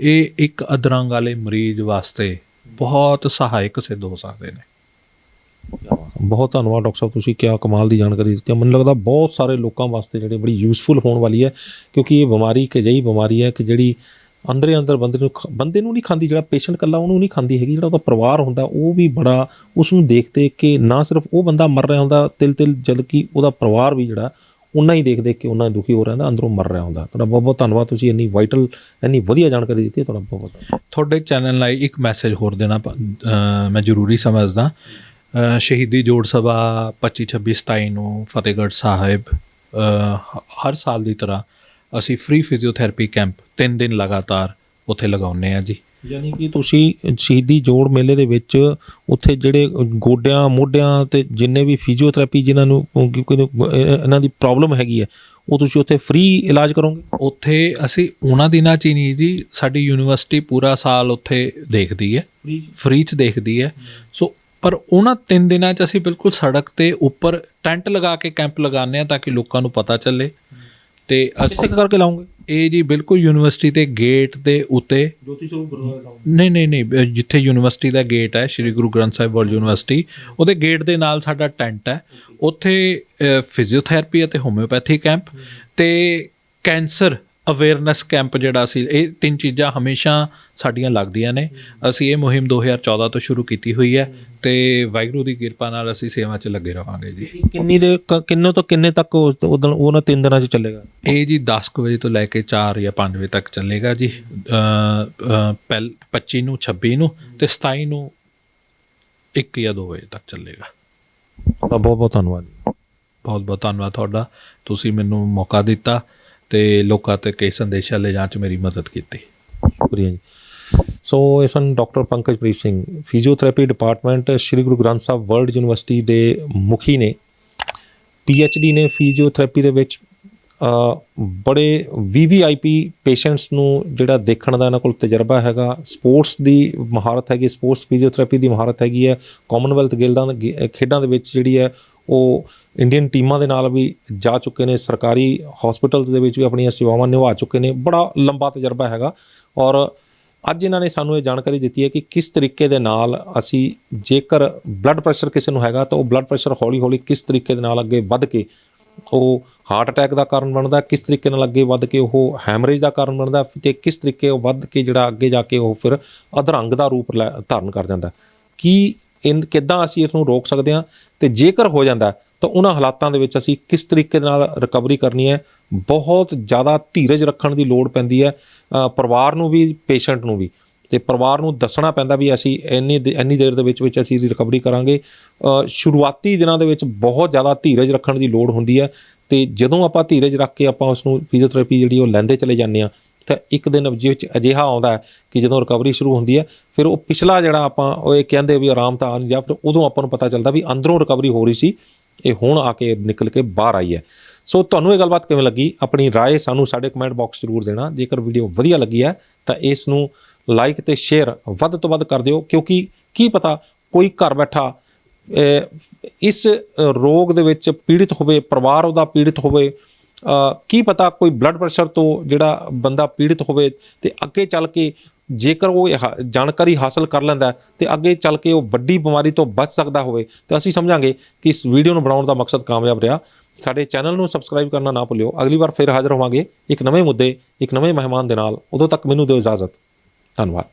Speaker 2: ਇਹ ਇੱਕ ਅਧਰੰਗ ਵਾਲੇ ਮਰੀਜ਼ ਵਾਸਤੇ ਬਹੁਤ ਸਹਾਇਕ ਸਿੱਧ ਹੋ ਸਕਦੇ ਨੇ।
Speaker 1: ਬਹੁਤ ਧੰਨਵਾਦ ਡਾਕਟਰ ਸਾਹਿਬ, ਤੁਸੀਂ ਕਿਆ ਕਮਾਲ ਦੀ ਜਾਣਕਾਰੀ ਦਿੱਤੀ। ਮੈਨੂੰ ਲੱਗਦਾ ਬਹੁਤ ਸਾਰੇ ਲੋਕਾਂ ਵਾਸਤੇ ਜਿਹੜੇ ਬੜੀ ਯੂਜ਼ਫੁਲ ਹੋਣ ਵਾਲੀ ਹੈ, ਕਿਉਂਕਿ ਇਹ ਬਿਮਾਰੀ ਇੱਕ ਅਜਿਹੀ ਬਿਮਾਰੀ ਹੈ ਕਿ ਜਿਹੜੀ ਅੰਦਰ ਬੰਦੇ ਨੂੰ ਨਹੀਂ ਖਾਂਦੀ, ਜਿਹੜਾ ਪੇਸ਼ੈਂਟ ਇਕੱਲਾ ਉਹਨੂੰ ਨਹੀਂ ਖਾਂਦੀ ਹੈਗੀ, ਜਿਹੜਾ ਉਹਦਾ ਪਰਿਵਾਰ ਹੁੰਦਾ ਉਹ ਵੀ ਬੜਾ ਉਸ ਨੂੰ ਦੇਖ ਕੇ ਨਾ ਸਿਰਫ ਉਹ ਬੰਦਾ ਮਰ ਰਿਹਾ ਹੁੰਦਾ ਤਿਲ ਜਦ ਕਿ ਉਹਦਾ ਪਰਿਵਾਰ ਵੀ ਜਿਹੜਾ ਉਨਾ ਹੀ ਦੇਖ ਕੇ ਉਨਾ ਦੁਖੀ ਹੋ ਰਿਹਾ ਹੁੰਦਾ, ਅੰਦਰੋਂ ਮਰ ਰਿਹਾ ਹੁੰਦਾ। ਤੁਹਾਡਾ ਬਹੁਤ ਬਹੁਤ ਧੰਨਵਾਦ, ਤੁਸੀਂ ਇੰਨੀ ਵਾਈਟਲ ਇੰਨੀ ਵਧੀਆ ਜਾਣਕਾਰੀ ਦਿੱਤੀ, ਤੁਹਾਡਾ ਬਹੁਤ ਬਹੁਤ।
Speaker 2: ਤੁਹਾਡੇ ਚੈਨਲ ਲਈ ਇੱਕ ਮੈਸੇਜ ਹੋਰ ਦੇਣਾ ਮੈਂ ਜ਼ਰੂਰੀ ਸਮਝਦਾ। ਸ਼ਹੀਦੀ ਜੋੜ ਸਭਾ 25, 26, 27 ਨੂੰ ਫਤਿਹਗੜ੍ਹ ਸਾਹਿਬ ਹਰ ਸਾਲ ਦੀ ਤਰ੍ਹਾਂ ਅਸੀਂ ਫ੍ਰੀ ਫਿਜ਼ੀਓਥੈਰੇਪੀ ਕੈਂਪ 3 ਦਿਨ ਲਗਾਤਾਰ ਉੱਥੇ ਲਗਾਉਂਦੇ ਹਾਂ ਜੀ।
Speaker 1: ਯਾਨੀ ਕਿ ਤੁਸੀਂ ਸ਼ਹੀਦੀ ਜੋੜ ਮੇਲੇ ਦੇ ਵਿੱਚ ਉੱਥੇ ਜਿਹੜੇ ਗੋਡਿਆਂ ਮੋਢਿਆਂ ਅਤੇ ਜਿੰਨੇ ਵੀ ਫਿਜ਼ੀਓਥੈਰੇਪੀ ਜਿਨ੍ਹਾਂ ਨੂੰ ਇਹਨਾਂ ਦੀ ਪ੍ਰੋਬਲਮ ਹੈਗੀ ਹੈ ਉਹ ਤੁਸੀਂ ਉੱਥੇ ਫ੍ਰੀ ਇਲਾਜ ਕਰੋਗੇ?
Speaker 2: ਉੱਥੇ ਅਸੀਂ ਉਹਨਾਂ ਦਿਨਾਂ 'ਚ ਹੀ ਨਹੀਂ ਜੀ, ਸਾਡੀ ਯੂਨੀਵਰਸਿਟੀ ਪੂਰਾ ਸਾਲ ਉੱਥੇ ਦੇਖਦੀ ਹੈ, ਫ੍ਰੀ 'ਚ ਦੇਖਦੀ ਹੈ। ਸੋ ਪਰ ਉਹਨਾਂ 3 ਦਿਨਾਂ 'ਚ ਅਸੀਂ ਬਿਲਕੁਲ ਸੜਕ 'ਤੇ ਉੱਪਰ ਟੈਂਟ ਲਗਾ ਕੇ ਕੈਂਪ ਲਗਾਉਂਦੇ ਹਾਂ ਤਾਂ ਕਿ ਲੋਕਾਂ ਨੂੰ ਪਤਾ ਚੱਲੇ। ਅਤੇ ਅਸੀਂ
Speaker 1: ਕਰਕੇ ਲਾਉਂਗੇ
Speaker 2: ਇਹ ਜੀ ਬਿਲਕੁਲ ਯੂਨੀਵਰਸਿਟੀ ਦੇ ਗੇਟ ਦੇ ਉੱਤੇ, ਨਹੀਂ ਜਿੱਥੇ ਯੂਨੀਵਰਸਿਟੀ ਦਾ ਗੇਟ ਹੈ ਸ਼੍ਰੀ ਗੁਰੂ ਗ੍ਰੰਥ ਸਾਹਿਬ ਵਰਲਡ ਯੂਨੀਵਰਸਿਟੀ, ਉਹਦੇ ਗੇਟ ਦੇ ਨਾਲ ਸਾਡਾ ਟੈਂਟ ਹੈ। ਉੱਥੇ ਫਿਜ਼ੀਓਥੈਰੇਪੀ ਅਤੇ ਹੋਮਿਓਪੈਥੀ ਕੈਂਪ ਅਤੇ ਕੈਂਸਰ ਅਵੇਅਰਨੈਸ ਕੈਂਪ ਜਿਹੜਾ ਸੀ, ਇਹ 3 ਚੀਜ਼ਾਂ ਹਮੇਸ਼ਾ ਸਾਡੀਆਂ ਲੱਗਦੀਆਂ ਨੇ। ਅਸੀਂ ਇਹ ਮੁਹਿੰਮ 2014 ਤੋਂ ਸ਼ੁਰੂ ਕੀਤੀ ਹੋਈ ਹੈ ਅਤੇ ਵਾਹਿਗੁਰੂ ਦੀ ਕਿਰਪਾ ਨਾਲ ਅਸੀਂ ਸੇਵਾ 'ਚ ਲੱਗੇ ਰਹਾਂਗੇ ਜੀ।
Speaker 1: ਕਿੰਨੇ ਤੋਂ ਕਿੰਨੇ ਤੱਕ ਉਹਨਾਂ 3 ਦਿਨਾਂ 'ਚ ਚੱਲੇਗਾ? ਇਹ
Speaker 2: ਜੀ 10 ਵਜੇ ਤੋਂ ਲੈ ਕੇ 4 ਜਾਂ 5 ਵਜੇ ਤੱਕ ਚੱਲੇਗਾ ਜੀ। 25 ਨੂੰ, 26 ਨੂੰ ਅਤੇ 27 ਨੂੰ 1 ਜਾਂ 2 ਵਜੇ ਤੱਕ ਚੱਲੇਗਾ।
Speaker 1: ਬਹੁਤ ਬਹੁਤ ਧੰਨਵਾਦ।
Speaker 2: ਬਹੁਤ ਬਹੁਤ ਧੰਨਵਾਦ ਤੁਹਾਡਾ, ਤੁਸੀਂ ਮੈਨੂੰ ਮੌਕਾ ਦਿੱਤਾ ਅਤੇ ਲੋਕਾਂ ਤੱਕ ਕਈ ਸੰਦੇਸ਼ਾਂ ਲੈ ਜਾਣ 'ਚ ਮੇਰੀ ਮਦਦ ਕੀਤੀ।
Speaker 1: ਸ਼ੁਕਰੀਆ ਜੀ। ਸੋ ਇਹ ਸਨ doctor ਪੰਕਜਪ੍ਰੀਤ Singh, physiotherapy department Shri Guru Granth Sahib world university ਦੇ ਮੁਖੀ ਨੇ, PhD ਨੇ ਫਿਜ਼ੀਓਥੈਰੇਪੀ ਦੇ ਵਿੱਚ। ਬੜੇ VVIP ਪੇਸ਼ੈਂਟਸ ਨੂੰ ਜਿਹੜਾ ਦੇਖਣ ਦਾ ਇਹਨਾਂ ਕੋਲ ਤਜਰਬਾ ਹੈਗਾ, ਸਪੋਰਟਸ ਦੀ ਮਹਾਰਤ ਹੈਗੀ, ਸਪੋਰਟਸ ਫਿਜ਼ੀਓਥੈਰੇਪੀ ਦੀ ਮਹਾਰਤ ਹੈਗੀ ਹੈ। ਕਾਮਨਵੈਲਥ ਖੇਡਾਂ ਦੇ ਵਿੱਚ ਜਿਹੜੀ ਹੈ ਉਹ ਇੰਡੀਅਨ ਟੀਮਾਂ ਦੇ ਨਾਲ ਵੀ ਜਾ ਚੁੱਕੇ ਨੇ, ਸਰਕਾਰੀ ਹੌਸਪੀਟਲ ਦੇ ਵਿੱਚ ਵੀ ਆਪਣੀਆਂ ਸੇਵਾਵਾਂ ਨਿਭਾ ਚੁੱਕੇ ਨੇ। ਬੜਾ ਲੰਬਾ ਤਜਰਬਾ ਹੈਗਾ ਔਰ ਅੱਜ ਇਹਨਾਂ ਨੇ ਸਾਨੂੰ ਇਹ ਜਾਣਕਾਰੀ ਦਿੱਤੀ ਹੈ ਕਿ ਕਿਸ ਤਰੀਕੇ ਦੇ ਨਾਲ ਅਸੀਂ ਜੇਕਰ ਬਲੱਡ ਪ੍ਰੈਸ਼ਰ ਕਿਸੇ ਨੂੰ ਹੈਗਾ ਤਾਂ ਉਹ ਬਲੱਡ ਪ੍ਰੈਸ਼ਰ ਹੌਲੀ ਹੌਲੀ ਕਿਸ ਤਰੀਕੇ ਦੇ ਨਾਲ ਅੱਗੇ ਵੱਧ ਕੇ ਉਹ ਹਾਰਟ ਅਟੈਕ ਦਾ ਕਾਰਨ ਬਣਦਾ, ਕਿਸ ਤਰੀਕੇ ਨਾਲ ਅੱਗੇ ਵੱਧ ਕੇ ਉਹ ਹੈਮਰੇਜ ਦਾ ਕਾਰਨ ਬਣਦਾ, ਤੇ ਕਿਸ ਤਰੀਕੇ ਉਹ ਵੱਧ ਕੇ ਜਿਹੜਾ ਅੱਗੇ ਜਾ ਕੇ ਉਹ ਫਿਰ ਅਧਰੰਗ ਦਾ ਰੂਪ ਧਾਰਨ ਕਰ ਜਾਂਦਾ। ਕੀ ਕਿੱਦਾਂ ਅਸੀਂ ਇਸ ਨੂੰ ਰੋਕ ਸਕਦੇ ਹਾਂ, ਤੇ ਜੇਕਰ ਹੋ ਜਾਂਦਾ ਤਾਂ ਉਹਨਾਂ ਹਾਲਾਤਾਂ ਦੇ ਵਿੱਚ ਅਸੀਂ ਕਿਸ ਤਰੀਕੇ ਦੇ ਨਾਲ ਰਿਕਵਰੀ ਕਰਨੀ ਹੈ। ਬਹੁਤ ਜ਼ਿਆਦਾ ਧੀਰਜ ਰੱਖਣ ਦੀ ਲੋੜ ਪੈਂਦੀ ਹੈ, ਪਰਿਵਾਰ ਨੂੰ ਵੀ, ਪੇਸ਼ੈਂਟ ਨੂੰ ਵੀ, ਅਤੇ ਪਰਿਵਾਰ ਨੂੰ ਦੱਸਣਾ ਪੈਂਦਾ ਵੀ ਅਸੀਂ ਇੰਨੀ ਦੇਰ ਦੇ ਵਿੱਚ ਅਸੀਂ ਇਹਦੀ ਰਿਕਵਰੀ ਕਰਾਂਗੇ। ਸ਼ੁਰੂਆਤੀ ਦਿਨਾਂ ਦੇ ਵਿੱਚ ਬਹੁਤ ਜ਼ਿਆਦਾ ਧੀਰਜ ਰੱਖਣ ਦੀ ਲੋੜ ਹੁੰਦੀ ਹੈ, ਅਤੇ ਜਦੋਂ ਆਪਾਂ ਧੀਰਜ ਰੱਖ ਕੇ ਆਪਾਂ ਉਸ ਨੂੰ ਫਿਜ਼ੀਓਥੈਰੇਪੀ ਜਿਹੜੀ ਉਹ ਲੈਂਦੇ ਚਲੇ ਜਾਂਦੇ ਹਾਂ, ਤਾਂ ਇੱਕ ਦਿਨ ਵਿੱਚ ਅਜਿਹਾ ਆਉਂਦਾ ਹੈ ਕਿ ਜਦੋਂ ਰਿਕਵਰੀ ਸ਼ੁਰੂ ਹੁੰਦੀ ਹੈ, ਫਿਰ ਉਹ ਪਿਛਲਾ ਜਿਹੜਾ ਆਪਾਂ ਉਹ ਇਹ ਕਹਿੰਦੇ ਵੀ ਆਰਾਮ ਤਾਂ ਆ ਨਹੀਂ ਰਿਹਾ, ਫਿਰ ਉਦੋਂ ਆਪਾਂ ਨੂੰ ਪਤਾ ਚੱਲਦਾ ਵੀ ਅੰਦਰੋਂ ਰਿਕਵਰੀ ਹੋ ਰਹੀ ਸੀ, ਇਹ ਹੁਣ ਆ ਕੇ ਨਿਕਲ ਕੇ ਬਾਹਰ ਆਈ ਹੈ। ਸੋ ਤੁਹਾਨੂੰ ਇਹ ਗੱਲਬਾਤ ਕਿਵੇਂ ਲੱਗੀ, ਆਪਣੀ ਰਾਏ ਸਾਨੂੰ ਸਾਡੇ ਕਮੈਂਟ ਬਾਕਸ ਜ਼ਰੂਰ ਦੇਣਾ। ਜੇਕਰ ਵੀਡੀਓ ਵਧੀਆ ਲੱਗੀ ਹੈ ਤਾਂ ਇਸ ਨੂੰ ਲਾਈਕ ਅਤੇ ਸ਼ੇਅਰ ਵੱਧ ਤੋਂ ਵੱਧ ਕਰ ਦਿਓ, ਕਿਉਂਕਿ ਕੀ ਪਤਾ ਕੋਈ ਘਰ ਬੈਠਾ ਇਸ ਰੋਗ ਦੇ ਵਿੱਚ ਪੀੜਿਤ ਹੋਵੇ, ਪਰਿਵਾਰ ਉਹਦਾ ਪੀੜਿਤ ਹੋਵੇ, ਕੀ ਪਤਾ ਕੋਈ ਬਲੱਡ ਪ੍ਰੈਸ਼ਰ ਤੋਂ ਜਿਹੜਾ ਬੰਦਾ ਪੀੜਿਤ ਹੋਵੇ, ਅਤੇ ਅੱਗੇ ਚੱਲ ਕੇ ਜੇਕਰ ਉਹ ਜਾਣਕਾਰੀ ਹਾਸਲ ਕਰ ਲੈਂਦਾ ਤੇ ਅੱਗੇ ਚੱਲ ਕੇ ਉਹ ਵੱਡੀ ਬਿਮਾਰੀ ਤੋਂ ਬਚ ਸਕਦਾ ਹੋਵੇ, ਤਾਂ ਅਸੀਂ ਸਮਝਾਂਗੇ ਕਿ ਇਸ ਵੀਡੀਓ ਨੂੰ ਬਣਾਉਣ ਦਾ ਮਕਸਦ ਕਾਮਯਾਬ ਰਿਹਾ। ਸਾਡੇ ਚੈਨਲ ਨੂੰ ਸਬਸਕ੍ਰਾਈਬ ਕਰਨਾ ਨਾ ਭੁੱਲਿਓ। ਅਗਲੀ ਵਾਰ ਫਿਰ ਹਾਜ਼ਰ ਹੋਵਾਂਗੇ ਇੱਕ ਨਵੇਂ ਮੁੱਦੇ, ਇੱਕ ਨਵੇਂ ਮਹਿਮਾਨ ਦੇ ਨਾਲ। ਉਦੋਂ ਤੱਕ ਮੈਨੂੰ ਦਿਓ ਇਜਾਜ਼ਤ। ਧੰਨਵਾਦ।